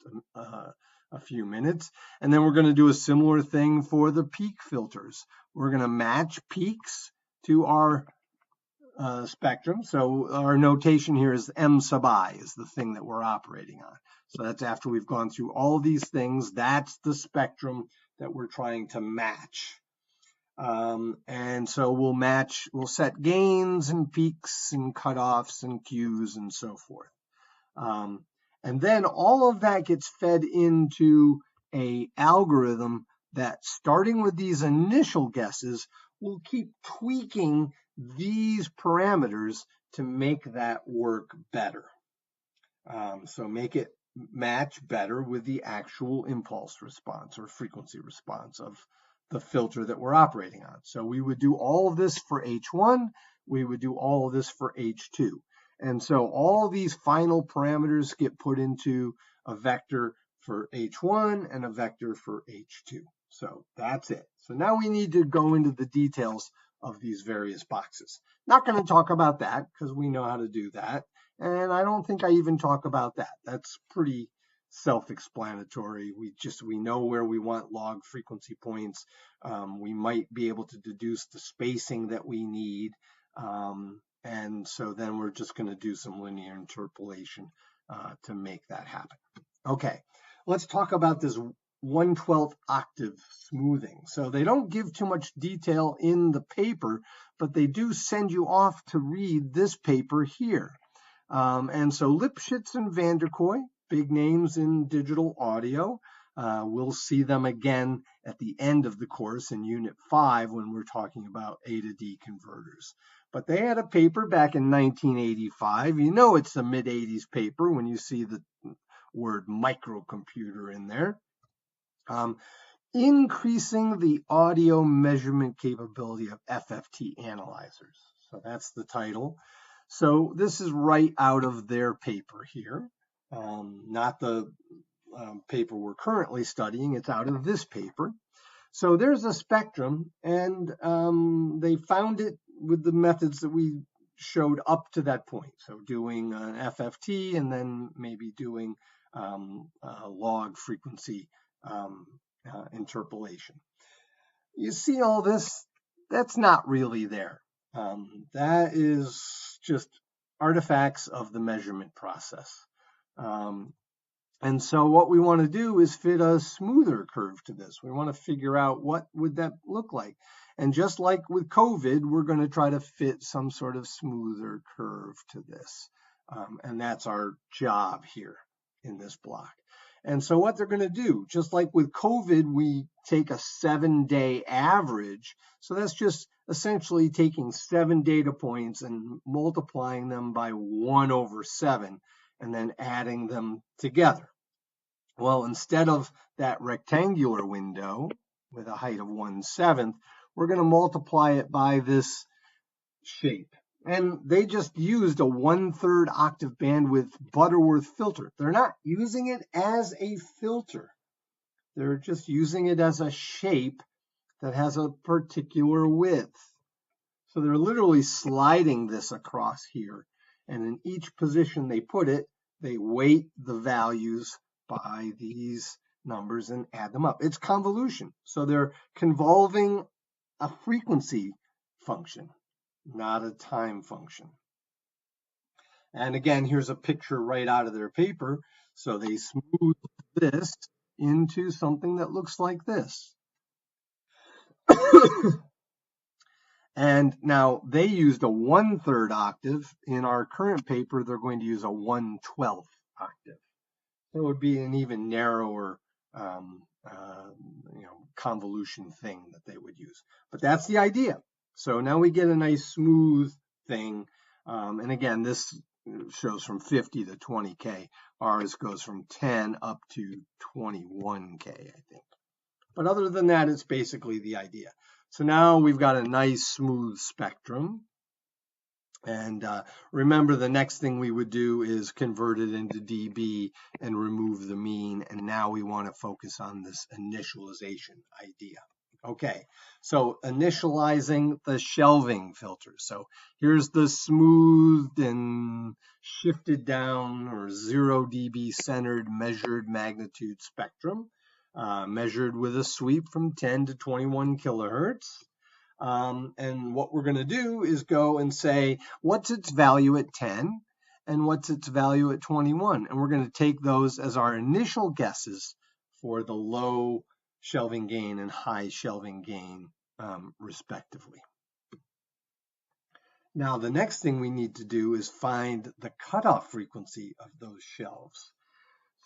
a few minutes. And then we're going to do a similar thing for the peak filters. We're going to match peaks to our spectrum. So our notation here is M sub I is the thing that we're operating on. So that's after we've gone through all these things. That's the spectrum that we're trying to match. And so we'll set gains and peaks and cutoffs and cues and so forth. And then all of that gets fed into an algorithm that, starting with these initial guesses, will keep tweaking these parameters to make that work better. So make it match better with the actual impulse response or frequency response of the filter that we're operating on. So we would do all of this for H1, we would do all of this for H2. And so all these final parameters get put into a vector for H1 and a vector for H2. So that's it. So now we need to go into the details of these various boxes. Not going to talk about that because we know how to do that. And I don't think I even talk about that. That's pretty self-explanatory. We know where we want log frequency points. We might be able to deduce the spacing that we need. And so then we're just going to do some linear interpolation to make that happen. Okay, let's talk about this 1/12 octave smoothing. So they don't give too much detail in the paper, but they do send you off to read this paper here. And so Lipschitz and Vanderkooy, big names in digital audio. We'll see them again at the end of the course in Unit 5 when we're talking about A to D converters. But they had a paper back in 1985. You know it's a mid-80s paper when you see the word microcomputer in there. Increasing the audio measurement capability of FFT analyzers. So that's the title. So this is right out of their paper here. Not the paper we're currently studying. It's out of this paper. So there's a spectrum, and they found it with the methods that we showed up to that point. So doing an FFT and then maybe doing log frequency interpolation. You see all this? That's not really there. That is just artifacts of the measurement process. And so what we want to do is fit a smoother curve to this. We want to figure out what would that look like. And just like with COVID, we're going to try to fit some sort of smoother curve to this. And that's our job here in this block. And so what they're going to do, just like with COVID, we take a 7-day average. So that's just essentially taking 7 data points and multiplying them by 1/7 and then adding them together. Well, instead of that rectangular window with a height of 1/7, we're going to multiply it by this shape. And they just used a 1/3 octave bandwidth Butterworth filter. They're not using it as a filter. They're just using it as a shape that has a particular width. So they're literally sliding this across here. And in each position they put it, they weight the values by these numbers and add them up. It's convolution. So they're convolving a frequency function, not a time function. And again, here's a picture right out of their paper. So they smooth this into something that looks like this. And now they used a 1/3 octave. In our current paper, they're going to use a 1/12 octave. So it would be an even narrower convolution thing that they would use. But that's the idea. So now we get a nice smooth thing. And again, this shows from 50 to 20K. Ours goes from 10 up to 21K, I think. But other than that, it's basically the idea. So now we've got a nice smooth spectrum. And remember, the next thing we would do is convert it into dB and remove the mean. And now we want to focus on this initialization idea. Okay, so initializing the shelving filter. So here's the smoothed and shifted down or 0 dB centered measured magnitude spectrum, measured with a sweep from 10 to 21 kilohertz. And what we're going to do is go and say, what's its value at 10 and what's its value at 21? And we're going to take those as our initial guesses for the low shelving gain and high shelving gain, respectively. Now, the next thing we need to do is find the cutoff frequency of those shelves.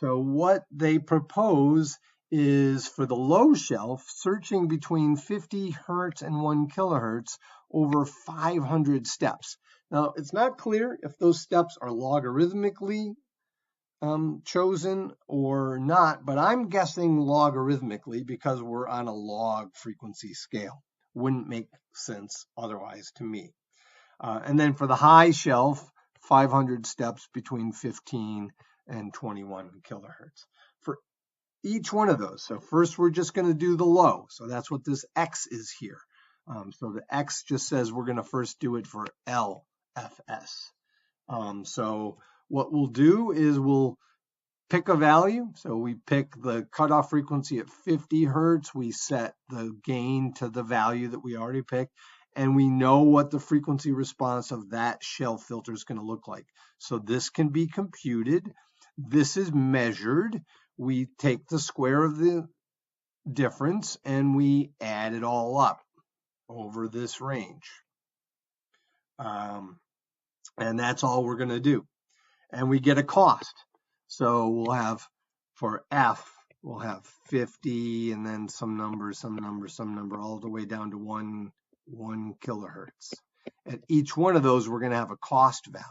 So what they propose is for the low shelf, searching between 50 hertz and 1 kilohertz over 500 steps. Now, it's not clear if those steps are logarithmically chosen or not, but I'm guessing logarithmically because we're on a log frequency scale. Wouldn't make sense otherwise to me. And then for the high shelf, 500 steps between 15 and 21 kilohertz. For each one of those. So first we're just going to do the low. So that's what this X is here. So the X just says we're going to first do it for LFS. So what we'll do is we'll pick a value. So we pick the cutoff frequency at 50 hertz. We set the gain to the value that we already picked. And we know what the frequency response of that shelf filter is going to look like. So this can be computed. This is measured. We take the square of the difference and we add it all up over this range. And that's all we're going to do. And we get a cost. So we'll have for F, we'll have 50 and then some number, all the way down to 1 kilohertz. At each one of those, we're going to have a cost value.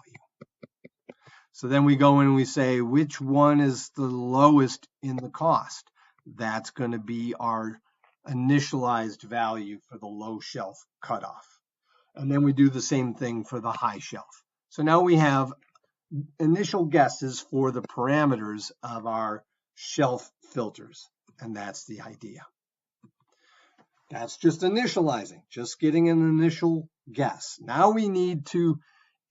So then we go in and we say, which one is the lowest in the cost? That's going to be our initialized value for the low shelf cutoff. And then we do the same thing for the high shelf. So now we have initial guesses for the parameters of our shelf filters. And that's the idea. That's just initializing, just getting an initial guess. Now we need to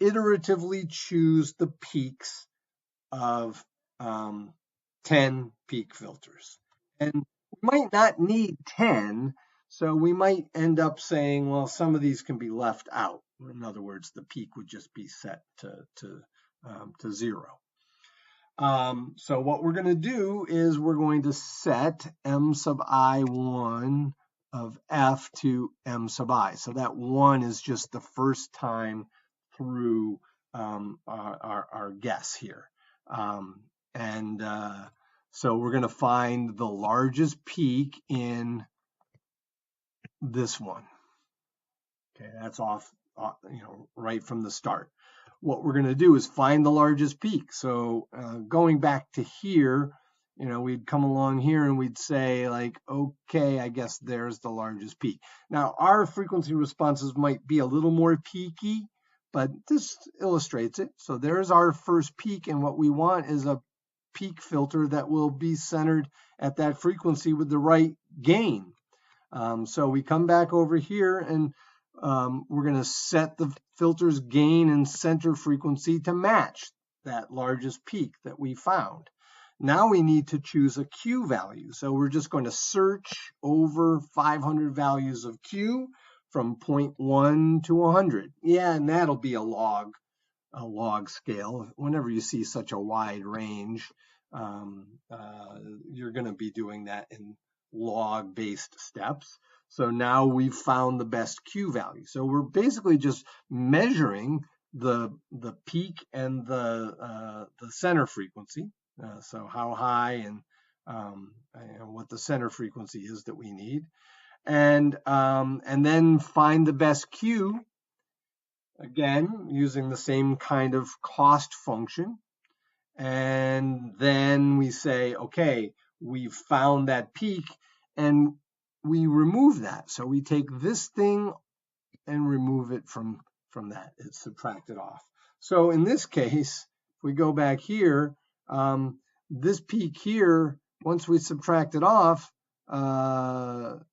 iteratively choose the peaks of 10 peak filters. And we might not need 10, so we might end up saying, well, some of these can be left out. In other words, the peak would just be set to 0. So what we're going to do is we're going to set m sub I1 of f to m sub I. So that 1 is just the first time through our guess here. So we're going to find the largest peak in this one. Okay, that's off, right from the start. What we're going to do is find the largest peak. So going back to here, we'd come along here and we'd say like, okay, I guess there's the largest peak. Now our frequency responses might be a little more peaky, but this illustrates it. So there's our first peak, and what we want is a peak filter that will be centered at that frequency with the right gain. So we come back over here and we're going to set the filter's gain and center frequency to match that largest peak that we found. Now we need to choose a Q value. So we're just going to search over 500 values of Q from 0.1 to 100. Yeah, and that'll be a log scale. Whenever you see such a wide range, you're going to be doing that in log-based steps. So now we've found the best Q value. So we're basically just measuring the peak and the center frequency. So how high and what the center frequency is that we need, and then find the best Q. Again, using the same kind of cost function. And then we say, okay, we've found that peak, and we remove that. So we take this thing and remove it from that. It's subtracted off. So in this case, if we go back here, this peak here, once we subtract it off, that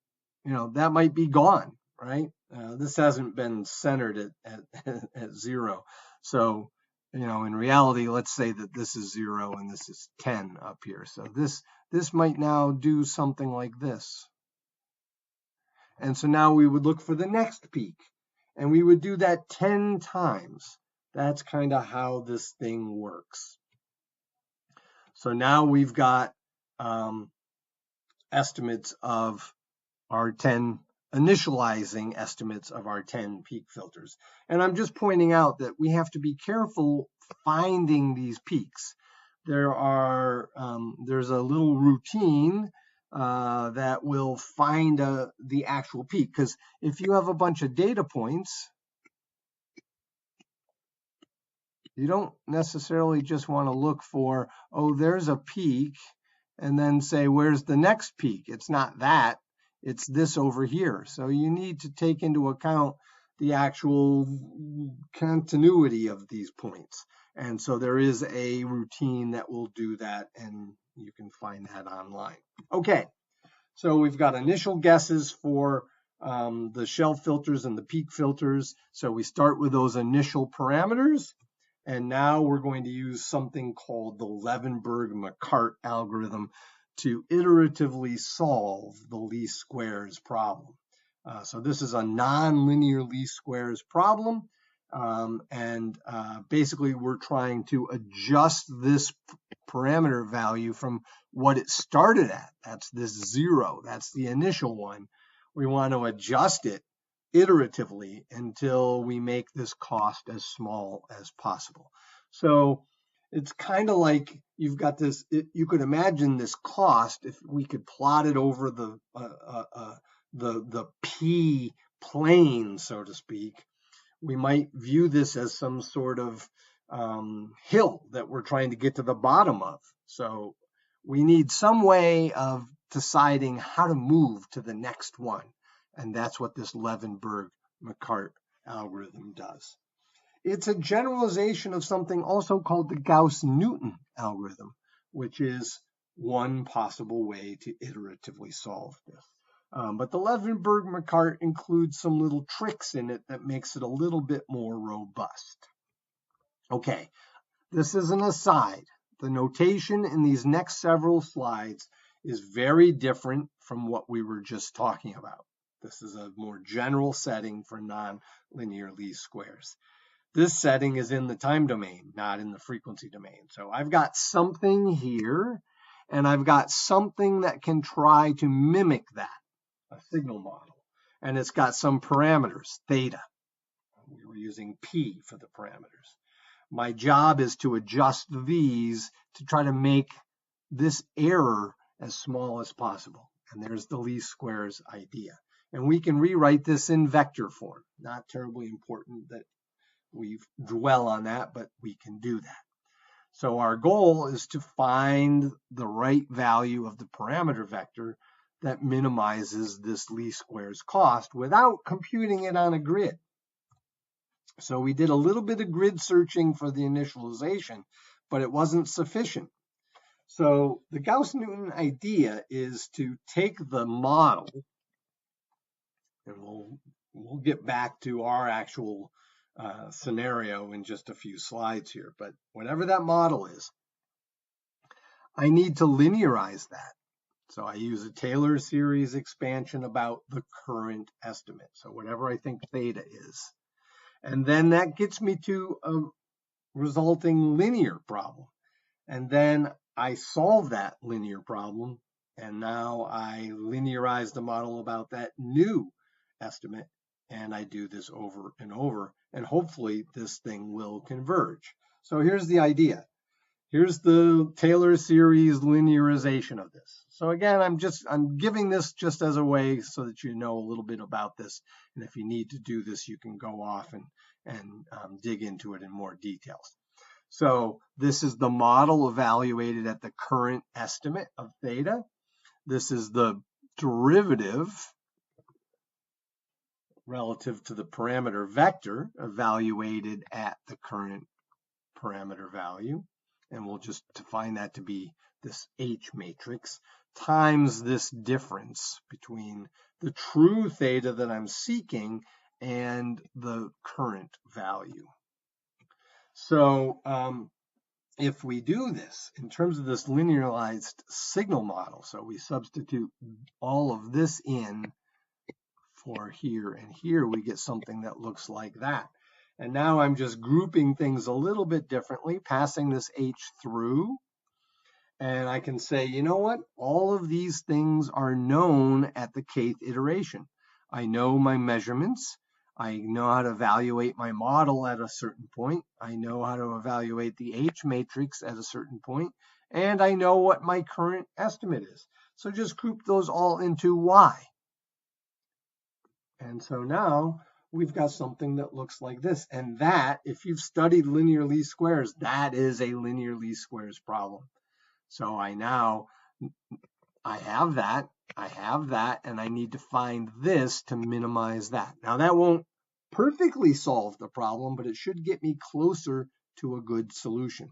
might be gone, right? This hasn't been centered at 0. So, in reality, let's say that this is 0 and this is 10 up here. So this might now do something like this. And so now we would look for the next peak, and we would do that 10 times. That's kind of how this thing works. So now we've got estimates of our 10, initializing estimates of our 10 peak filters. And I'm just pointing out that we have to be careful finding these peaks. There's a little routine that will find the actual peak, because if you have a bunch of data points, you don't necessarily just want to look for, oh, there's a peak, and then say, where's the next peak? It's not that, it's this over here. So you need to take into account the actual continuity of these points. And so there is a routine that will do that, and you can find that online. Okay, so we've got initial guesses for the shelf filters and the peak filters. So we start with those initial parameters. And now we're going to use something called the Levenberg-Marquardt algorithm to iteratively solve the least squares problem. So this is a nonlinear least squares problem. Basically, we're trying to adjust this parameter value from what it started at. That's this 0. That's the initial one. We want to adjust it iteratively until we make this cost as small as possible. So it's kind of like you've got this, you could imagine this cost if we could plot it over the P plane, so to speak. We might view this as some sort of hill that we're trying to get to the bottom of. So we need some way of deciding how to move to the next one. And that's what this Levenberg-Marquardt algorithm does. It's a generalization of something also called the Gauss-Newton algorithm, which is one possible way to iteratively solve this. But the Levenberg-McCart includes some little tricks in it that makes it a little bit more robust. Okay, this is an aside. The notation in these next several slides is very different from what we were just talking about. This is a more general setting for nonlinear least squares. This setting is in the time domain, not in the frequency domain. So I've got something here, and I've got something that can try to mimic that, a signal model. And it's got some parameters, theta. We were using P for the parameters. My job is to adjust these to try to make this error as small as possible. And there's the least squares idea. And we can rewrite this in vector form. Not terribly important that we dwell on that, but we can do that. So our goal is to find the right value of the parameter vector that minimizes this least squares cost without computing it on a grid. So we did a little bit of grid searching for the initialization, but it wasn't sufficient. So the Gauss-Newton idea is to take the model, and we'll get back to our actual scenario in just a few slides here, but whatever that model is, I need to linearize that. So I use a Taylor series expansion about the current estimate. So whatever I think theta is. And then that gets me to a resulting linear problem. And then I solve that linear problem. And now I linearize the model about that new estimate. And I do this over and over. And hopefully this thing will converge. So here's the idea. Here's the Taylor series linearization of this. So again, I'm giving this just as a way so that you know a little bit about this. And if you need to do this, you can go off and dig into it in more details. So this is the model evaluated at the current estimate of theta. This is the derivative relative to the parameter vector evaluated at the current parameter value. And we'll just define that to be this H matrix times this difference between the true theta that I'm seeking and the current value. So if we do this in terms of this linearized signal model, so we substitute all of this in for here and here, we get something that looks like that. And now I'm just grouping things a little bit differently, passing this H through. And I can say, you know what? All of these things are known at the kth iteration. I know my measurements. I know how to evaluate my model at a certain point. I know how to evaluate the H matrix at a certain point. And I know what my current estimate is. So just group those all into Y. And so now we've got something that looks like this. And that, if you've studied linear least squares, that is a linear least squares problem. So I have that, and I need to find this to minimize that. Now that won't perfectly solve the problem, but it should get me closer to a good solution.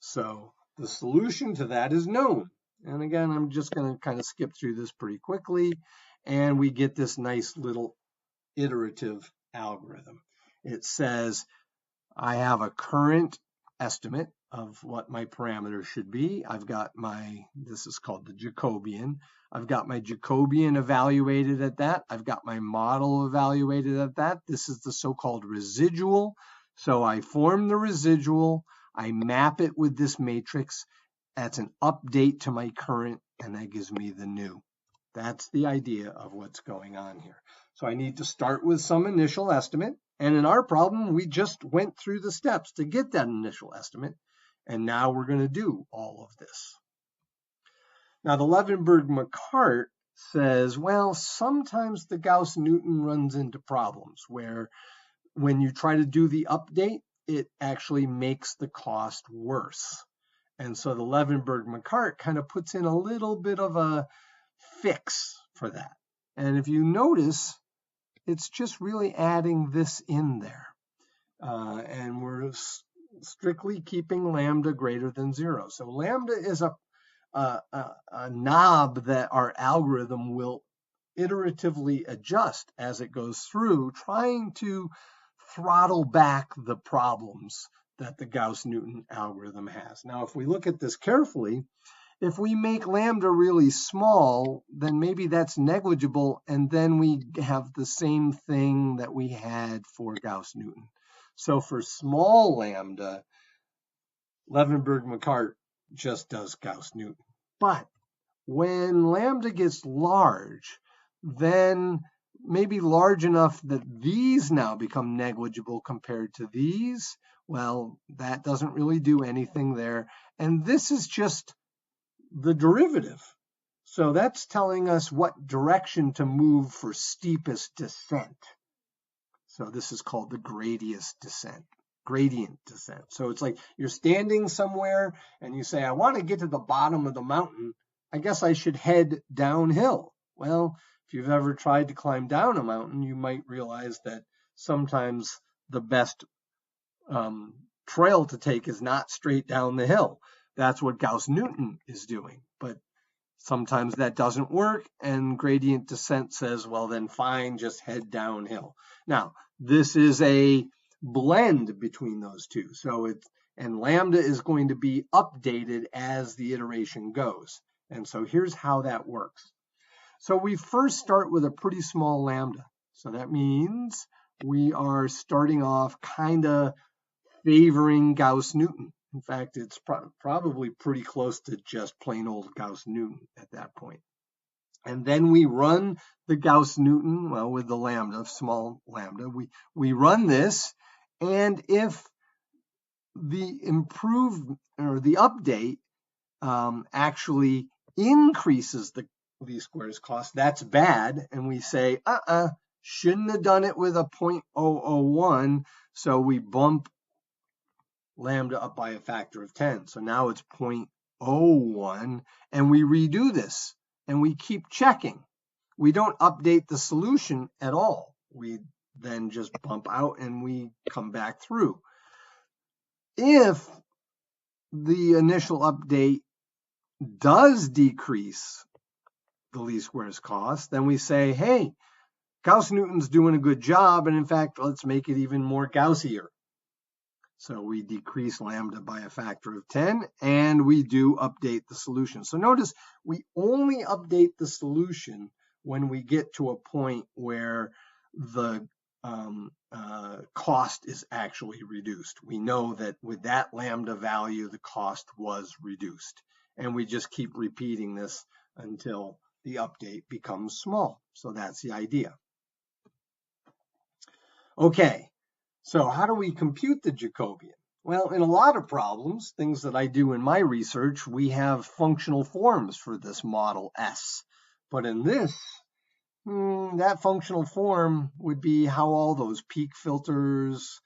So the solution to that is known. And again, I'm just going to kind of skip through this pretty quickly, and we get this nice little iterative algorithm. It says I have a current estimate of what my parameters should be. I've got this is called the Jacobian. I've got my Jacobian evaluated at that. I've got my model evaluated at that. This is the so-called residual. So I form the residual. I map it with this matrix. That's an update to my current, and that gives me the new. That's the idea of what's going on here. So I need to start with some initial estimate. And in our problem, we just went through the steps to get that initial estimate. And now we're going to do all of this. Now, the Levenberg-McCart says, well, sometimes the Gauss-Newton runs into problems where when you try to do the update, it actually makes the cost worse. And so the Levenberg-McCart kind of puts in a little bit of a fix for that. And if you notice, it's just really adding this in there. And we're strictly keeping lambda greater than 0. So lambda is a knob that our algorithm will iteratively adjust as it goes through, trying to throttle back the problems that the Gauss-Newton algorithm has. Now, if we look at this carefully, if we make lambda really small, then maybe that's negligible, and then we have the same thing that we had for Gauss-Newton. So for small lambda, Levenberg-Macart just does Gauss-Newton. But when lambda gets large, then maybe large enough that these now become negligible compared to these. Well, that doesn't really do anything there. And this is just the derivative. So that's telling us what direction to move for steepest descent. So this is called the gradient descent. So it's like you're standing somewhere and you say, I want to get to the bottom of the mountain. I guess I should head downhill. Well, if you've ever tried to climb down a mountain, you might realize that sometimes the best trail to take is not straight down the hill. That's what Gauss-Newton is doing. But sometimes that doesn't work, and gradient descent says, well, then fine, just head downhill. Now, this is a blend between those two. And lambda is going to be updated as the iteration goes. And so here's how that works. So we first start with a pretty small lambda. So that means we are starting off kind of favoring Gauss-Newton. In fact, it's probably pretty close to just plain old Gauss-Newton at that point. And then we run the Gauss-Newton, well, with the lambda, small lambda. We run this, and if the the update actually increases the least squares cost, that's bad, and we say, shouldn't have done it with a 0.001, so we bump lambda up by a factor of 10. So now it's 0.01, and we redo this, and we keep checking. We don't update the solution at all. We then just bump out and we come back through. If the initial update does decrease the least squares cost, then we say, hey, Gauss-Newton's doing a good job, and in fact, let's make it even more Gaussier. So we decrease lambda by a factor of 10, and we do update the solution. So notice we only update the solution when we get to a point where the cost is actually reduced. We know that with that lambda value, the cost was reduced. And we just keep repeating this until the update becomes small. So that's the idea. Okay. So how do we compute the Jacobian? Well, in a lot of problems, things that I do in my research, we have functional forms for this model S. But in this, that functional form would be how all those peak filters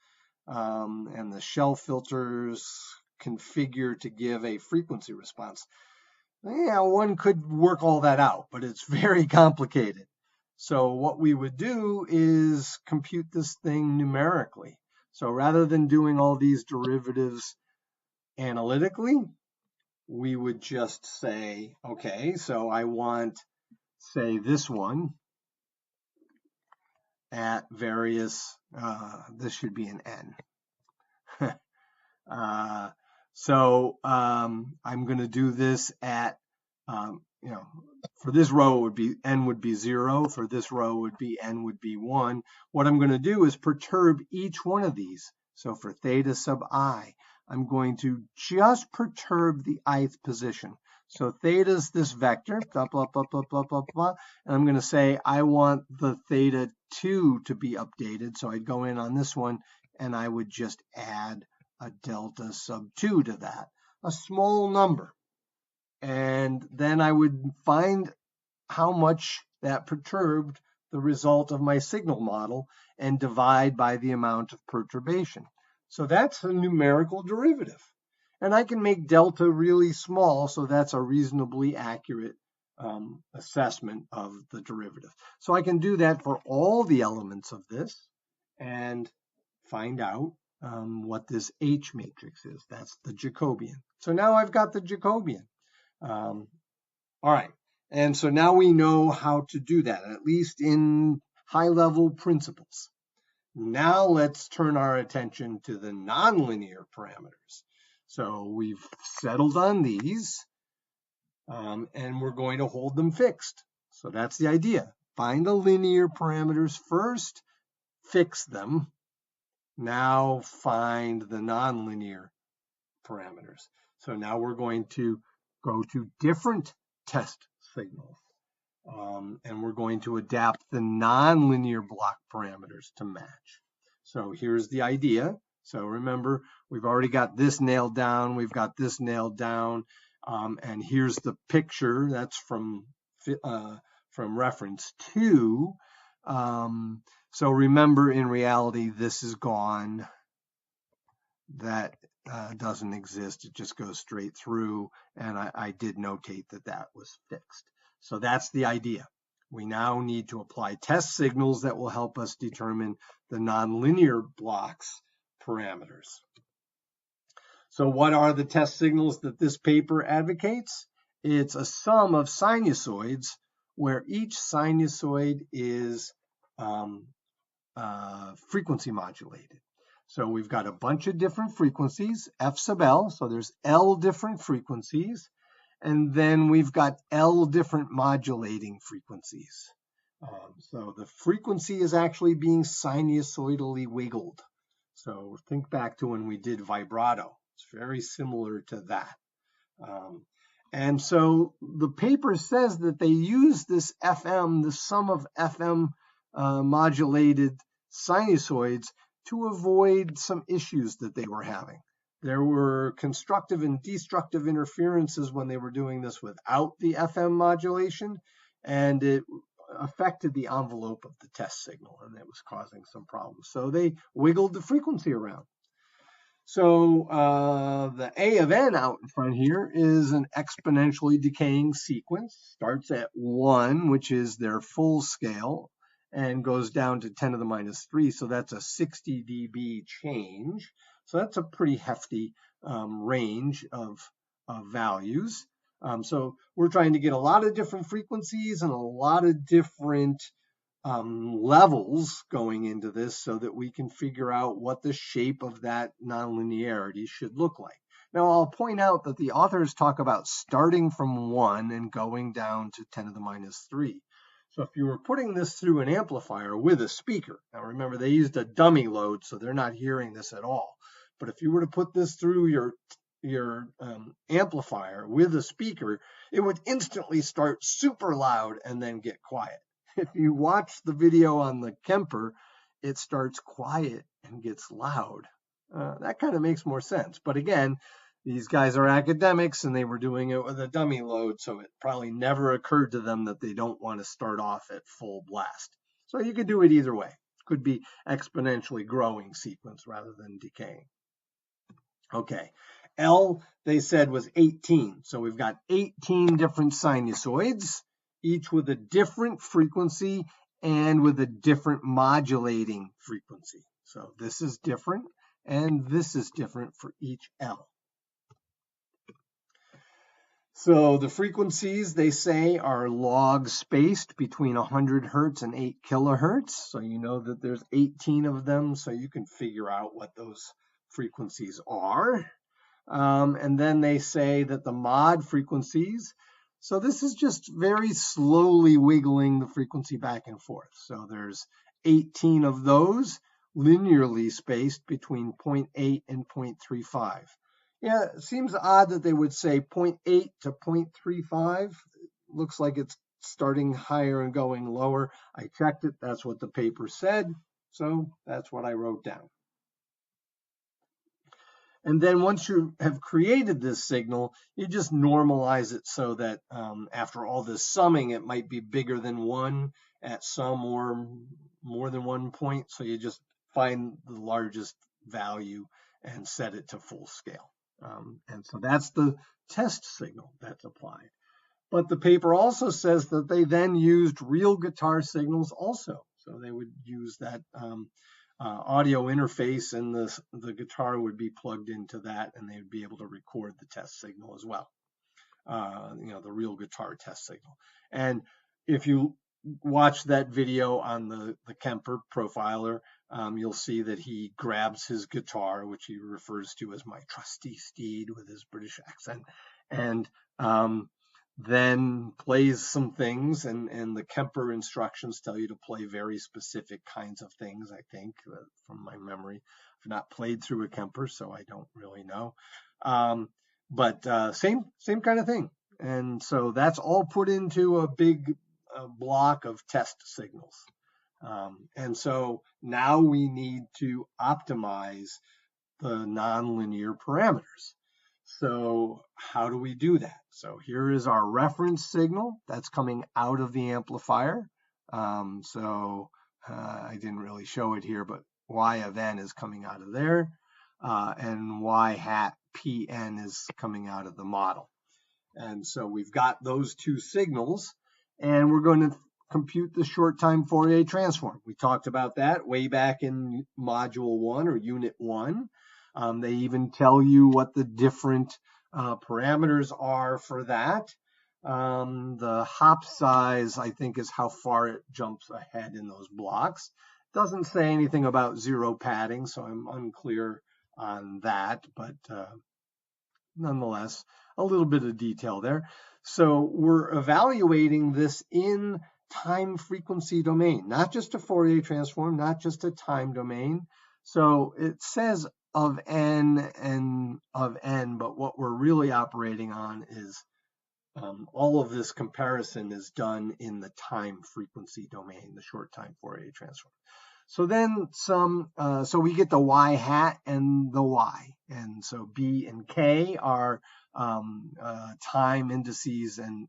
and the shelf filters configure to give a frequency response. Yeah, one could work all that out, but it's very complicated. So what we would do is compute this thing numerically. So rather than doing all these derivatives analytically, we would just say, okay, so I want, say, this one at various, this should be an n. I'm going to do this at, for this row would be n would be 0. For this row would be n would be 1. What I'm going to do is perturb each one of these. So for theta sub I, I'm going to just perturb the ith position. So theta is this vector, blah, blah, blah, blah, blah, blah, blah. And I'm going to say I want the theta 2 to be updated. So I'd go in on this one, and I would just add a delta sub 2 to that, a small number. And then I would find how much that perturbed the result of my signal model and divide by the amount of perturbation. So that's a numerical derivative. And I can make delta really small, so that's a reasonably accurate assessment of the derivative. So I can do that for all the elements of this and find out what this H matrix is. That's the Jacobian. So now I've got the Jacobian. All right. And so now we know how to do that, at least in high-level principles. Now let's turn our attention to the nonlinear parameters. So we've settled on these, and we're going to hold them fixed. So that's the idea. Find the linear parameters first, fix them. Now find the nonlinear parameters. So now we're going to go to different test signals. And we're going to adapt the nonlinear block parameters to match. So here's the idea. So remember, we've already got this nailed down. We've got this nailed down. And here's the picture. That's from reference 2. So remember, in reality, this is gone. That doesn't exist. It just goes straight through. And I did notate that that was fixed. So that's the idea. We now need to apply test signals that will help us determine the nonlinear blocks parameters. So what are the test signals that this paper advocates? It's a sum of sinusoids where each sinusoid is frequency modulated. So we've got a bunch of different frequencies, F sub L, so there's L different frequencies. And then we've got L different modulating frequencies. So the frequency is actually being sinusoidally wiggled. So think back to when we did vibrato. It's very similar to that. And so the paper says that they use this FM, the sum of FM modulated sinusoids, to avoid some issues that they were having. There were constructive and destructive interferences when they were doing this without the FM modulation, and it affected the envelope of the test signal, and it was causing some problems. So they wiggled the frequency around. So the A of n out in front here is an exponentially decaying sequence. Starts at 1, which is their full scale, and goes down to 10 to the minus 3. So that's a 60 dB change. So that's a pretty hefty range of values. So we're trying to get a lot of different frequencies and a lot of different levels going into this so that we can figure out what the shape of that nonlinearity should look like. Now, I'll point out that the authors talk about starting from 1 and going down to 10 to the minus 3. So if you were putting this through an amplifier with a speaker, now remember they used a dummy load, so they're not hearing this at all. But if you were to put this through your amplifier with a speaker, it would instantly start super loud and then get quiet. If you watch the video on the Kemper, it starts quiet and gets loud. That kind of makes more sense. But again, these guys are academics and they were doing it with a dummy load, so it probably never occurred to them that they don't want to start off at full blast. So you could do it either way. It could be exponentially growing sequence rather than decaying. Okay, L, they said, was 18. So we've got 18 different sinusoids, each with a different frequency and with a different modulating frequency. So this is different, and this is different for each L. So the frequencies, they say, are log spaced between 100 hertz and 8 kilohertz. So you know that there's 18 of them, so you can figure out what those frequencies are. And then they say that the mod frequencies, so this is just very slowly wiggling the frequency back and forth. So there's 18 of those linearly spaced between 0.8 and 0.35. Yeah, it seems odd that they would say 0.8 to 0.35. Looks like it's starting higher and going lower. I checked it. That's what the paper said. So that's what I wrote down. And then once you have created this signal, you just normalize it so that after all this summing, it might be bigger than 1 at some or more than 1 point. So you just find the largest value and set it to full scale. And so that's the test signal that's applied. But the paper also says that they then used real guitar signals also. So they would use that audio interface, and the guitar would be plugged into that, and they would be able to record the test signal as well. the real guitar test signal. And if you watch that video on the Kemper profiler, you'll see that he grabs his guitar, which he refers to as my trusty steed with his British accent, and then plays some things, and the Kemper instructions tell you to play very specific kinds of things, I think, from my memory. I've not played through a Kemper, so I don't really know. But same kind of thing. And so that's all put into a big block of test signals. And so now we need to optimize the nonlinear parameters. So how do we do that? So here is our reference signal that's coming out of the amplifier. I didn't really show it here, but Y of n is coming out of there, and Y hat Pn is coming out of the model. And so we've got those two signals, and we're going to compute the short time Fourier transform. We talked about that way back in module 1 or unit 1. They even tell you what the different parameters are for that. The hop size, I think, is how far it jumps ahead in those blocks. Doesn't say anything about zero padding, so I'm unclear on that, but nonetheless, a little bit of detail there. So we're evaluating this in time frequency domain, not just a Fourier transform, not just a time domain. So it says of n and of n, but what we're really operating on is all of this comparison is done in the time frequency domain, the short time Fourier transform. So then so we get the Y hat and the Y. And so B and K are time indices and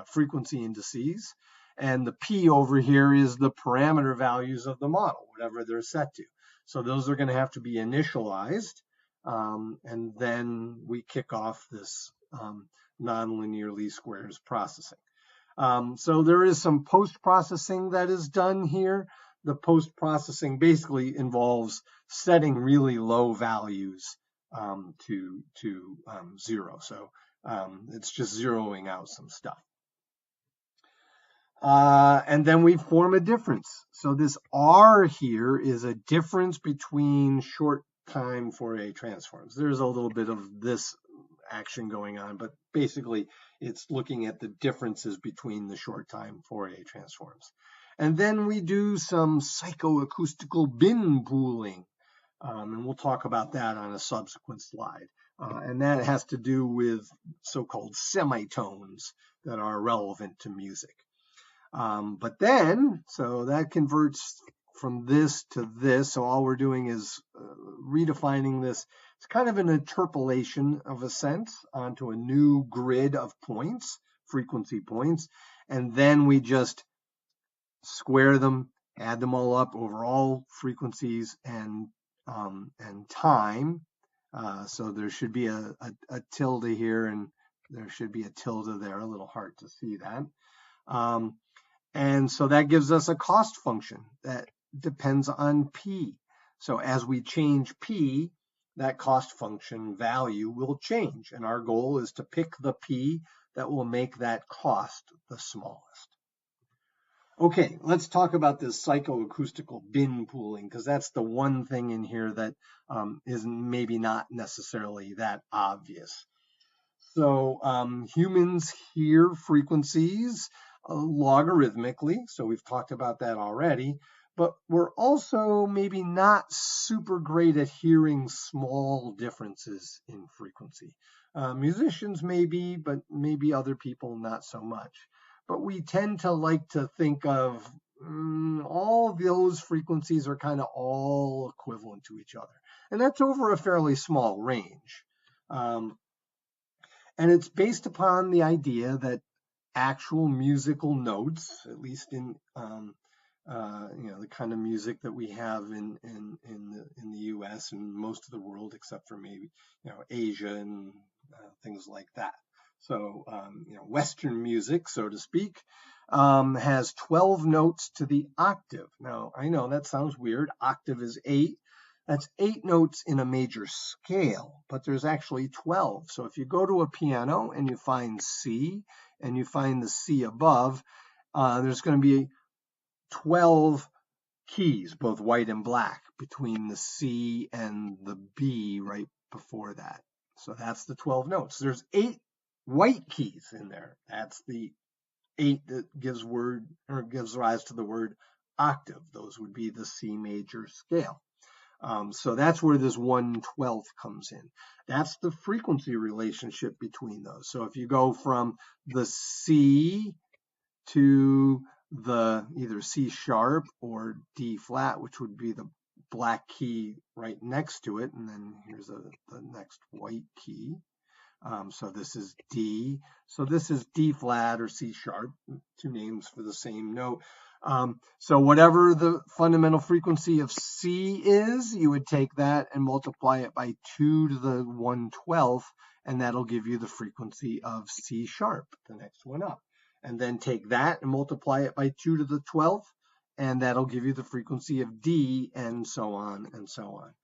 frequency indices. And the P over here is the parameter values of the model, whatever they're set to. So those are going to have to be initialized. And then we kick off this nonlinear least squares processing. So there is some post-processing that is done here. The post-processing basically involves setting really low values to 0. So it's just zeroing out some stuff. And then we form a difference. So this R here is a difference between short time Fourier transforms. There's a little bit of this action going on, but basically it's looking at the differences between the short time Fourier transforms. And then we do some psychoacoustical bin pooling, and we'll talk about that on a subsequent slide. And that has to do with so-called semitones that are relevant to music. But then, so that converts from this to this. So all we're doing is redefining this. It's kind of an interpolation of a sense onto a new grid of points, frequency points. And then we just square them, add them all up over all frequencies and time. So there should be a tilde here, and there should be a tilde there. A little hard to see that. And so that gives us a cost function that depends on P. So as we change P, that cost function value will change. And our goal is to pick the P that will make that cost the smallest. Okay, let's talk about this psychoacoustical bin pooling, because that's the one thing in here that is maybe not necessarily that obvious. So humans hear frequencies logarithmically, so we've talked about that already, but we're also maybe not super great at hearing small differences in frequency. Musicians maybe, but maybe other people not so much. But we tend to like to think of all those frequencies are kind of all equivalent to each other. And that's over a fairly small range. And it's based upon the idea that actual musical notes, at least in the kind of music that we have in the U.S. and most of the world, except for maybe Asia and things like that. So Western music, so to speak, has 12 notes to the octave. Now I know that sounds weird. Octave is 8. That's 8 notes in a major scale, but there's actually 12. So if you go to a piano and you find C and you find the C above, there's going to be 12 keys, both white and black, between the C and the B right before that. So that's the 12 notes. There's 8 white keys in there. That's the 8 that gives rise to the word octave. Those would be the C major scale. So that's where this 1/12 comes in. That's the frequency relationship between those. So if you go from the C to the either C sharp or D flat, which would be the black key right next to it, and then here's the next white key. So this is D. So this is D flat or C sharp, 2 names for the same note. So whatever the fundamental frequency of C is, you would take that and multiply it by 2 to the 1/12, and that'll give you the frequency of C sharp, the next one up. And then take that and multiply it by 2 to the 12th, and that'll give you the frequency of D, and so on and so on.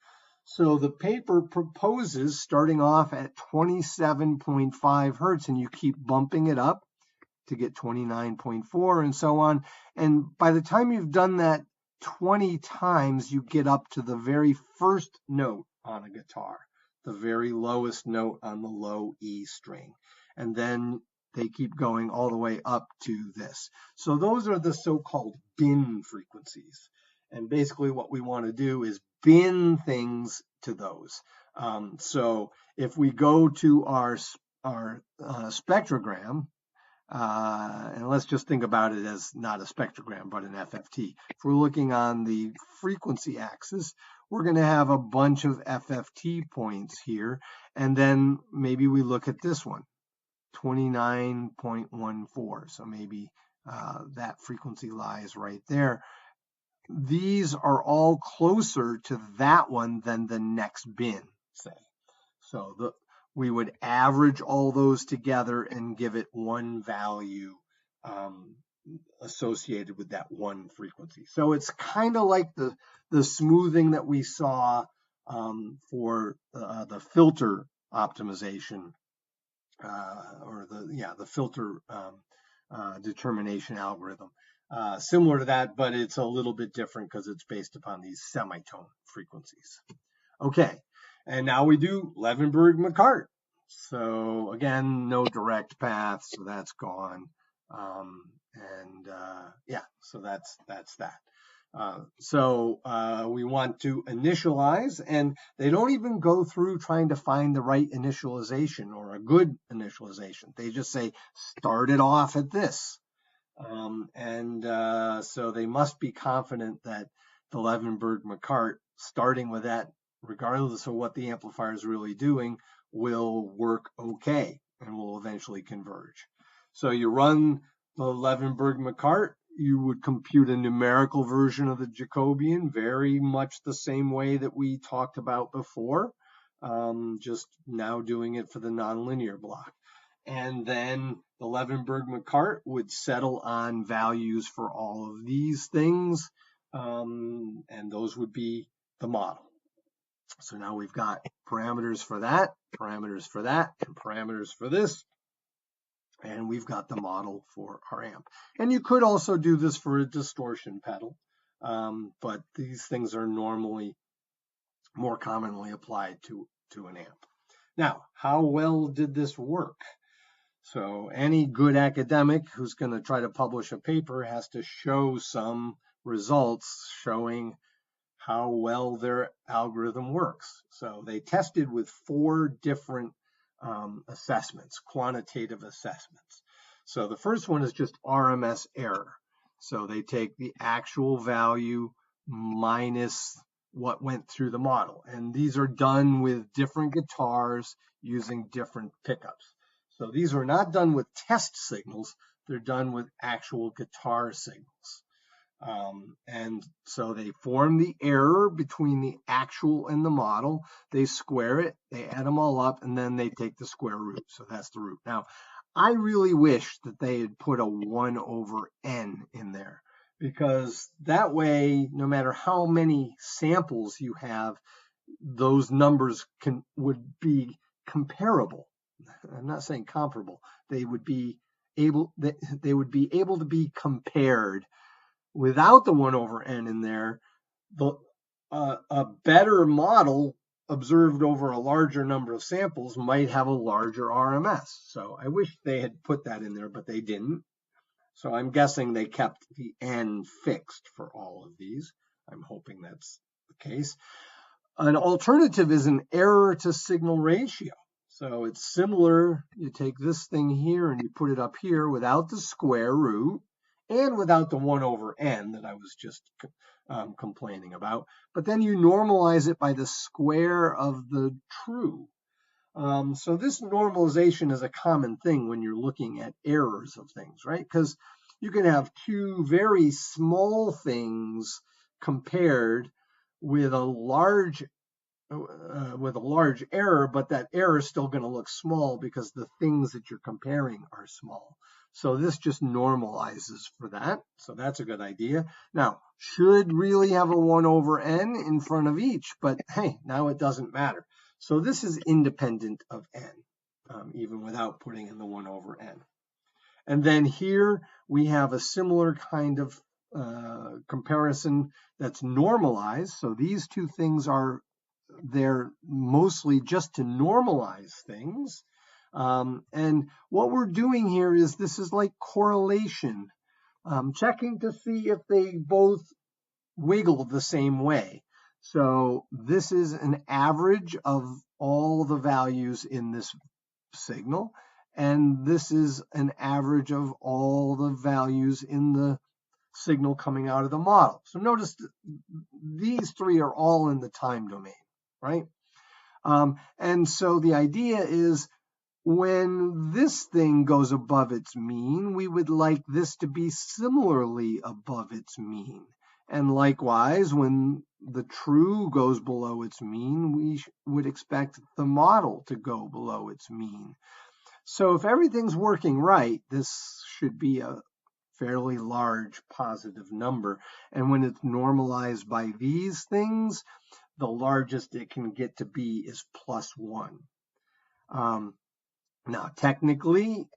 So the paper proposes starting off at 27.5 hertz, and you keep bumping it up to get 29.4 and so on. And by the time you've done that 20 times, you get up to the very first note on a guitar, the very lowest note on the low E string. And then they keep going all the way up to this. So those are the so-called bin frequencies. And basically what we want to do is bin things to those. So if we go to our spectrogram, and let's just think about it as not a spectrogram, but an FFT. If we're looking on the frequency axis, we're going to have a bunch of FFT points here. And then maybe we look at this one, 29.14. So maybe that frequency lies right there. These are all closer to that one than the next bin, say. So we would average all those together and give it one value associated with that one frequency. So it's kind of like the smoothing that we saw for the filter optimization or the filter determination algorithm. Similar to that, but it's a little bit different because it's based upon these semitone frequencies. Okay, and now we do Levenberg-McCart. So again, no direct path, so that's gone. So that's that. So we want to initialize, and they don't even go through trying to find the right initialization or a good initialization. They just say, start it off at this. So they must be confident that the Levenberg-McCart, starting with that, regardless of what the amplifier is really doing, will work okay and will eventually converge. So you run the Levenberg-McCart, you would compute a numerical version of the Jacobian, very much the same way that we talked about before, just now doing it for the nonlinear block. And then the Levenberg-McCart would settle on values for all of these things, and those would be the model. So now we've got parameters for that, and parameters for this, and we've got the model for our amp. And you could also do this for a distortion pedal, but these things are normally more commonly applied to an amp. Now, how well did this work? So any good academic who's going to try to publish a paper has to show some results showing how well their algorithm works. So they tested with 4 different assessments, quantitative assessments. So the first one is just RMS error. So they take the actual value minus what went through the model. And these are done with different guitars using different pickups. So these are not done with test signals, they're done with actual guitar signals. And so they form the error between the actual and the model, they square it, they add them all up, and then they take the square root. So that's the root. Now, I really wish that they had put a 1/n in there, because that way, no matter how many samples you have, those numbers would be comparable. I'm not saying comparable. They would be able to be compared without the 1 over n in there. A better model observed over a larger number of samples might have a larger RMS. So I wish they had put that in there, but they didn't. So I'm guessing they kept the n fixed for all of these. I'm hoping that's the case. An alternative is an error to signal ratio. So it's similar. You take this thing here and you put it up here without the square root and without the 1 over n that I was just complaining about. But then you normalize it by the square of the true. So this normalization is a common thing when you're looking at errors of things, right? Because you can have two very small things compared with a large error, but that error is still going to look small because the things that you're comparing are small. So this just normalizes for that. So that's a good idea. Now, should really have a 1 over n in front of each, but hey, now it doesn't matter. So this is independent of n, even without putting in the 1 over n. And then here we have a similar kind of comparison that's normalized. So these two things they're mostly just to normalize things. And what we're doing here is this is like correlation, checking to see if they both wiggle the same way. So this is an average of all the values in this signal, and this is an average of all the values in the signal coming out of the model. So notice these three are all in the time domain, right? And so the idea is when this thing goes above its mean, we would like this to be similarly above its mean. And likewise, when the true goes below its mean, we would expect the model to go below its mean. So if everything's working right, this should be a fairly large positive number. And when it's normalized by these things, the largest it can get to be is +1. Now, technically,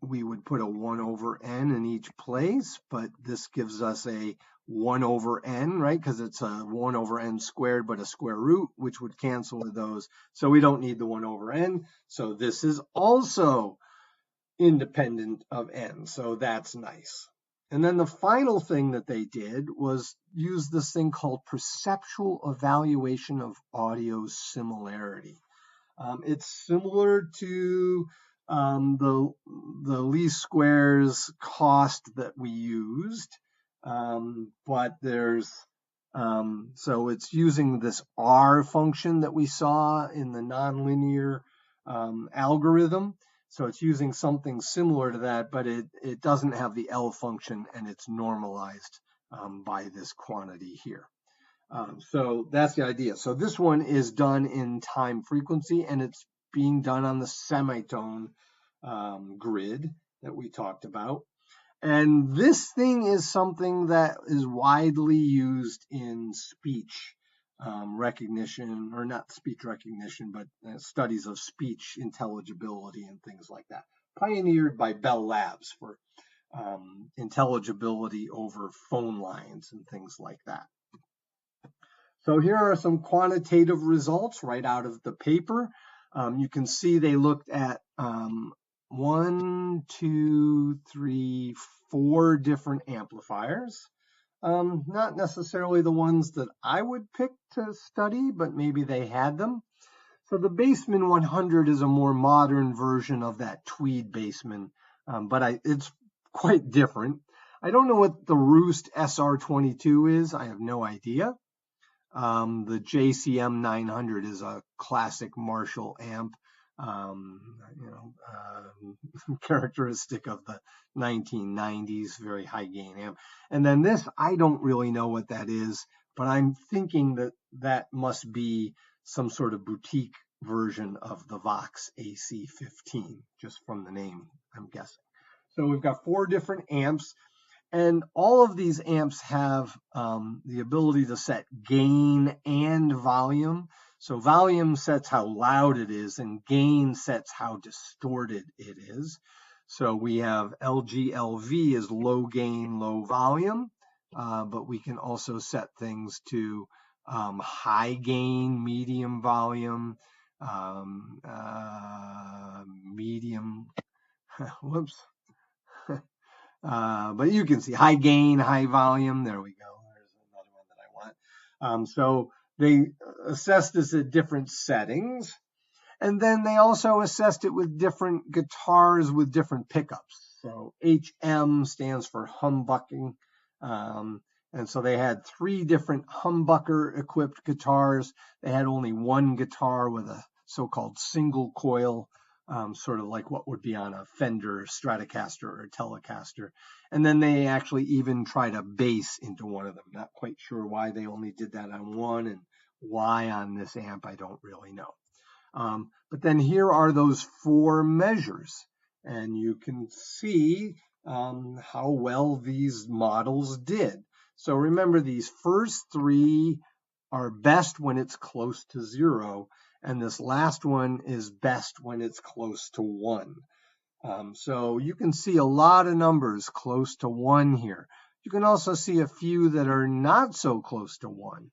we would put a 1 over n in each place, but this gives us a 1 over n, right? Because it's a 1 over n squared, but a square root, which would cancel with those. So we don't need the 1 over n. So this is also independent of n. So that's nice. And then the final thing that they did was use this thing called perceptual evaluation of audio similarity. It's similar to the least squares cost that we used, but there's so it's using this R function that we saw in the nonlinear algorithm. So it's using something similar to that, but it doesn't have the L function, and it's normalized by this quantity here. So that's the idea. So this one is done in time frequency, and it's being done on the semitone grid that we talked about. And this thing is something that is widely used in speech recognition, or not speech recognition, but studies of speech intelligibility and things like that. Pioneered by Bell Labs for intelligibility over phone lines and things like that. So here are some quantitative results right out of the paper. You can see they looked at 1, 2, 3, 4 different amplifiers. Not necessarily the ones that I would pick to study, but maybe they had them. So the Bassman 100 is a more modern version of that Tweed Bassman, but it's quite different. I don't know what the Roost SR22 is. I have no idea. The JCM 900 is a classic Marshall amp, characteristic of the 1990s, very high gain amp. And then this, I don't really know what that is, but I'm thinking that that must be some sort of boutique version of the Vox AC15, just from the name, I'm guessing. So we've got 4 different amps. And all of these amps have the ability to set gain and volume. So volume sets how loud it is, and gain sets how distorted it is. So we have LGLV is low gain, low volume, but we can also set things to high gain, medium volume, medium, whoops. But you can see high gain, high volume. There we go. There's another one that I want. So they assessed this at different settings. And then they also assessed it with different guitars with different pickups. So HM stands for humbucking. And so they had 3 different humbucker equipped guitars. They had only one guitar with a so-called single coil, sort of like what would be on a Fender Stratocaster or Telecaster. And then they actually even tried a bass into one of them. Not quite sure why they only did that on one and why on this amp, I don't really know. But then here are those 4 measures, and you can see how well these models did. So remember, these first 3 are best when it's close to 0, and this last one is best when it's close to 1. So you can see a lot of numbers close to 1 here. You can also see a few that are not so close to 1.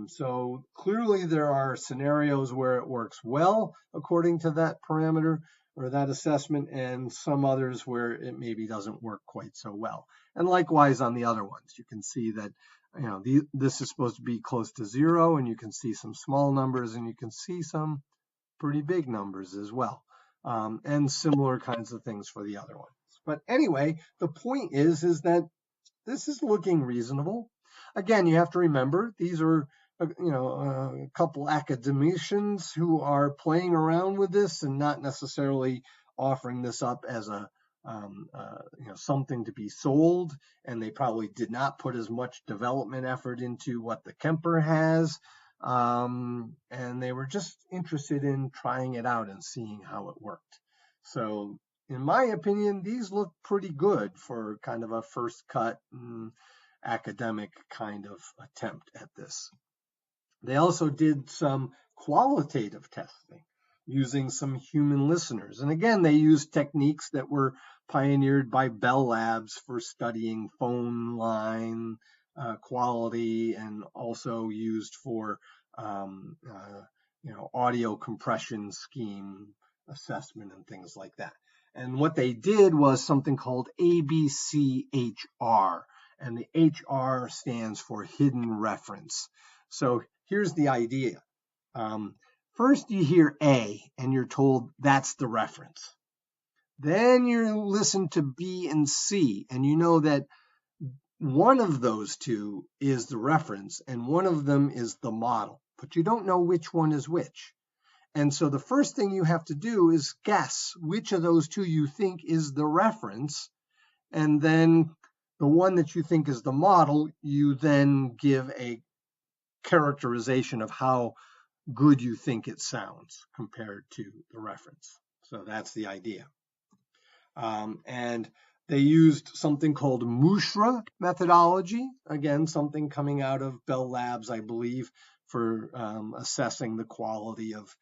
So clearly there are scenarios where it works well according to that parameter or that assessment, and some others where it maybe doesn't work quite so well. And likewise on the other ones, you can see that this is supposed to be close to 0, and you can see some small numbers, and you can see some pretty big numbers as well, and similar kinds of things for the other ones. But anyway, the point is that this is looking reasonable. Again, you have to remember these are a couple academicians who are playing around with this and not necessarily offering this up as a something to be sold, and they probably did not put as much development effort into what the Kemper has, and they were just interested in trying it out and seeing how it worked. So in my opinion, these look pretty good for kind of a first cut academic kind of attempt at this. They also did some qualitative testing using some human listeners. And again, they used techniques that were pioneered by Bell Labs for studying phone line quality, and also used for audio compression scheme assessment and things like that. And what they did was something called ABCHR, and the HR stands for hidden reference. So here's the idea. First you hear A, and you're told that's the reference. Then you listen to B and C, and you know that one of those 2 is the reference, and one of them is the model, but you don't know which one is which. And so the first thing you have to do is guess which of those 2 you think is the reference, and then the one that you think is the model, you then give a characterization of how good you think it sounds compared to the reference. So that's the idea. And they used something called Mushra methodology, again, something coming out of Bell Labs, I believe, for assessing the quality of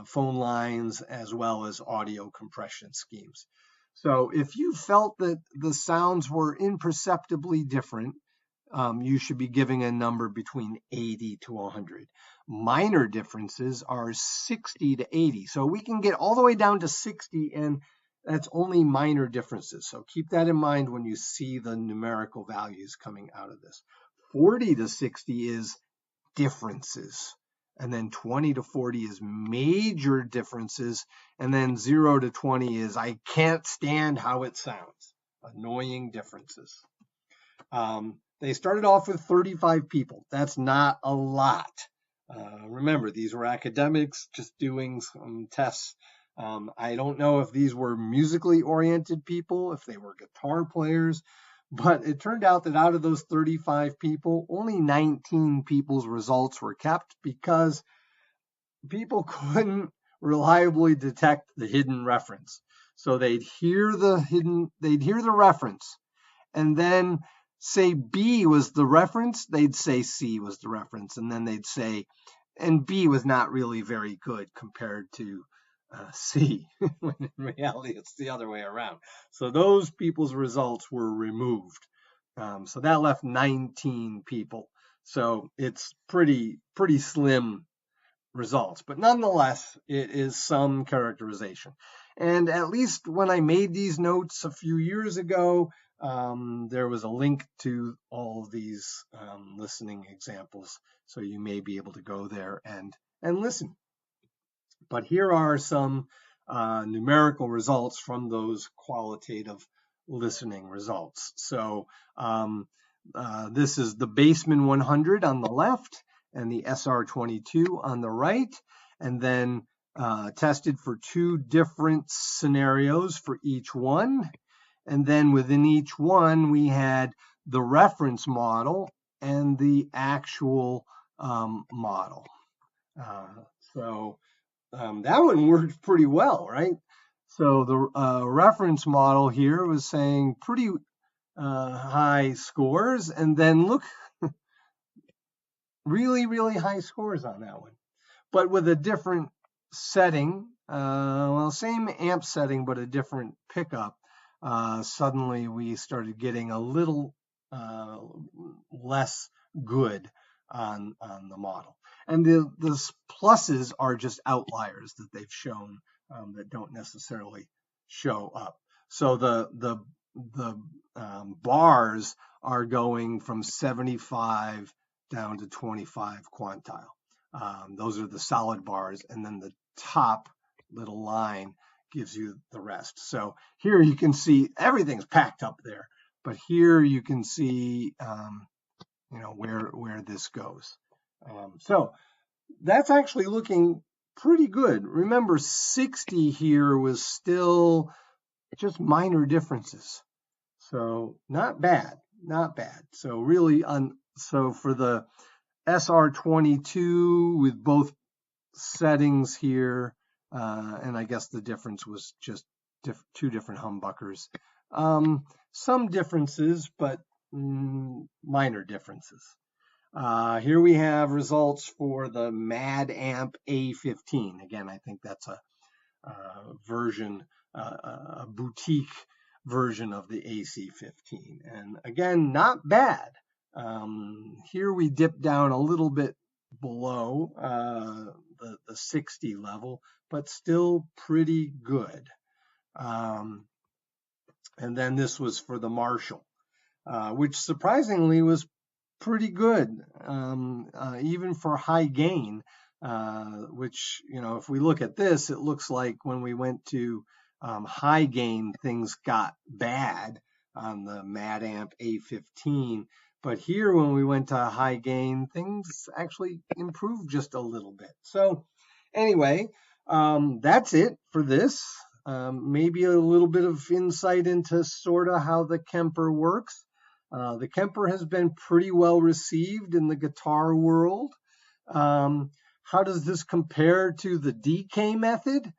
phone lines as well as audio compression schemes. So if you felt that the sounds were imperceptibly different, you should be giving a number between 80 to 100. Minor differences are 60 to 80. So we can get all the way down to 60, and that's only minor differences. So keep that in mind when you see the numerical values coming out of this. 40 to 60 is differences. And then 20 to 40 is major differences. And then 0 to 20 is I can't stand how it sounds. Annoying differences. They started off with 35 people. That's not a lot. Remember, these were academics just doing some tests. I don't know if these were musically oriented people, if they were guitar players, but it turned out that out of those 35 people, only 19 people's results were kept because people couldn't reliably detect the hidden reference. So they'd hear the reference, and then say B was the reference, they'd say C was the reference, and then they'd say, and B was not really very good compared to C, when in reality it's the other way around. So those people's results were removed. So that left 19 people. So it's pretty slim results, but nonetheless, it is some characterization. And at least when I made these notes a few years ago, there was a link to all of these listening examples, so you may be able to go there and listen. But here are some numerical results from those qualitative listening results. So this is the Baseman 100 on the left and the SR22 on the right, and then tested for 2 different scenarios for each one. And then within each one, we had the reference model and the actual model. So that one worked pretty well, right? So the reference model here was saying pretty high scores, and then look, really high scores on that one, but with a different setting. Well, same amp setting, but a different pickup. Suddenly we started getting a little less good on the model. And the pluses are just outliers that they've shown that don't necessarily show up. So the bars are going from 75 down to 25 quantile. Those are the solid bars, and then the top little line gives you the rest. So here you can see everything's packed up there, but here you can see where this goes. So that's actually looking pretty good. Remember, 60 here was still just minor differences. So not bad. So really, so for the SR22 with both settings here, and I guess the difference was just 2 different humbuckers. Some differences, but minor differences. Here we have results for the Mad Amp A15. Again, I think that's a version, a boutique version of the AC15. And again, not bad. Here we dip down a little bit below the 60 level, but still pretty good. And then this was for the Marshall, which surprisingly was pretty good, even for high gain, which, if we look at this, it looks like when we went to high gain, things got bad on the Mad Amp A15. But here, when we went to high gain, things actually improved just a little bit. So anyway, that's it for this. Maybe a little bit of insight into sort of how the Kemper works. The Kemper has been pretty well received in the guitar world. How does this compare to the DK method?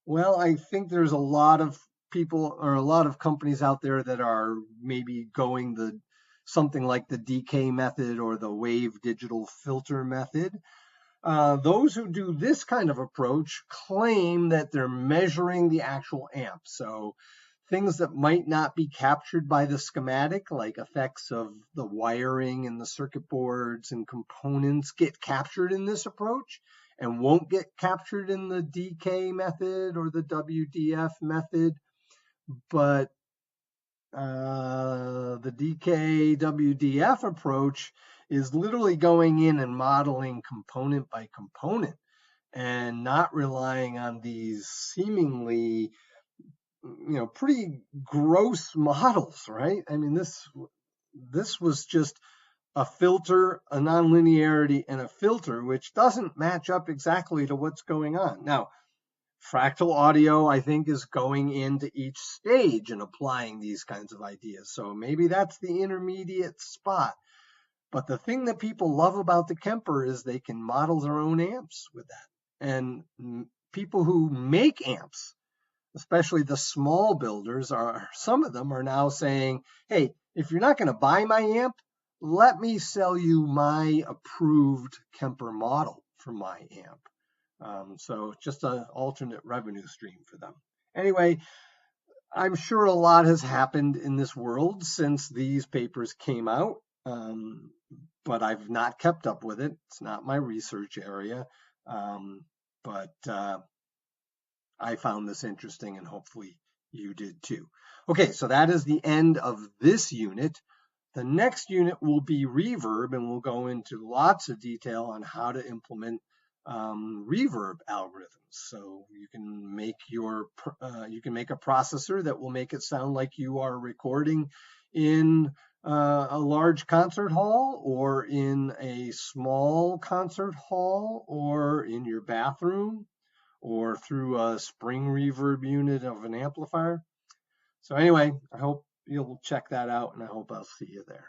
Well, I think there's a lot of people or a lot of companies out there that are maybe going something like the DK method or the wave digital filter method. Those who do this kind of approach claim that they're measuring the actual amp. So things that might not be captured by the schematic, like effects of the wiring and the circuit boards and components, get captured in this approach and won't get captured in the DK method or the WDF method. But the DK WDF approach is literally going in and modeling component by component and not relying on these seemingly pretty gross models, right? I mean, this was just a filter, a nonlinearity, and a filter, which doesn't match up exactly to what's going on. Now, fractal audio, I think, is going into each stage and applying these kinds of ideas. So maybe that's the intermediate spot. But the thing that people love about the Kemper is they can model their own amps with that. And people who make amps, especially the small builders, some of them are now saying, hey, If you're not going to buy my amp, let me sell you my approved Kemper model for my amp. So just an alternate revenue stream for them. Anyway, I'm sure a lot has happened in this world since these papers came out, but I've not kept up with it. It's not my research area, but I found this interesting, and hopefully you did too. Okay, so that is the end of this unit. The next unit will be Reverb, and we'll go into lots of detail on how to implement Reverb algorithms. So you can make a processor that will make it sound like you are recording in a large concert hall, or in a small concert hall, or in your bathroom, or through a spring reverb unit of an amplifier. So anyway, I hope you'll check that out, and I hope I'll see you there.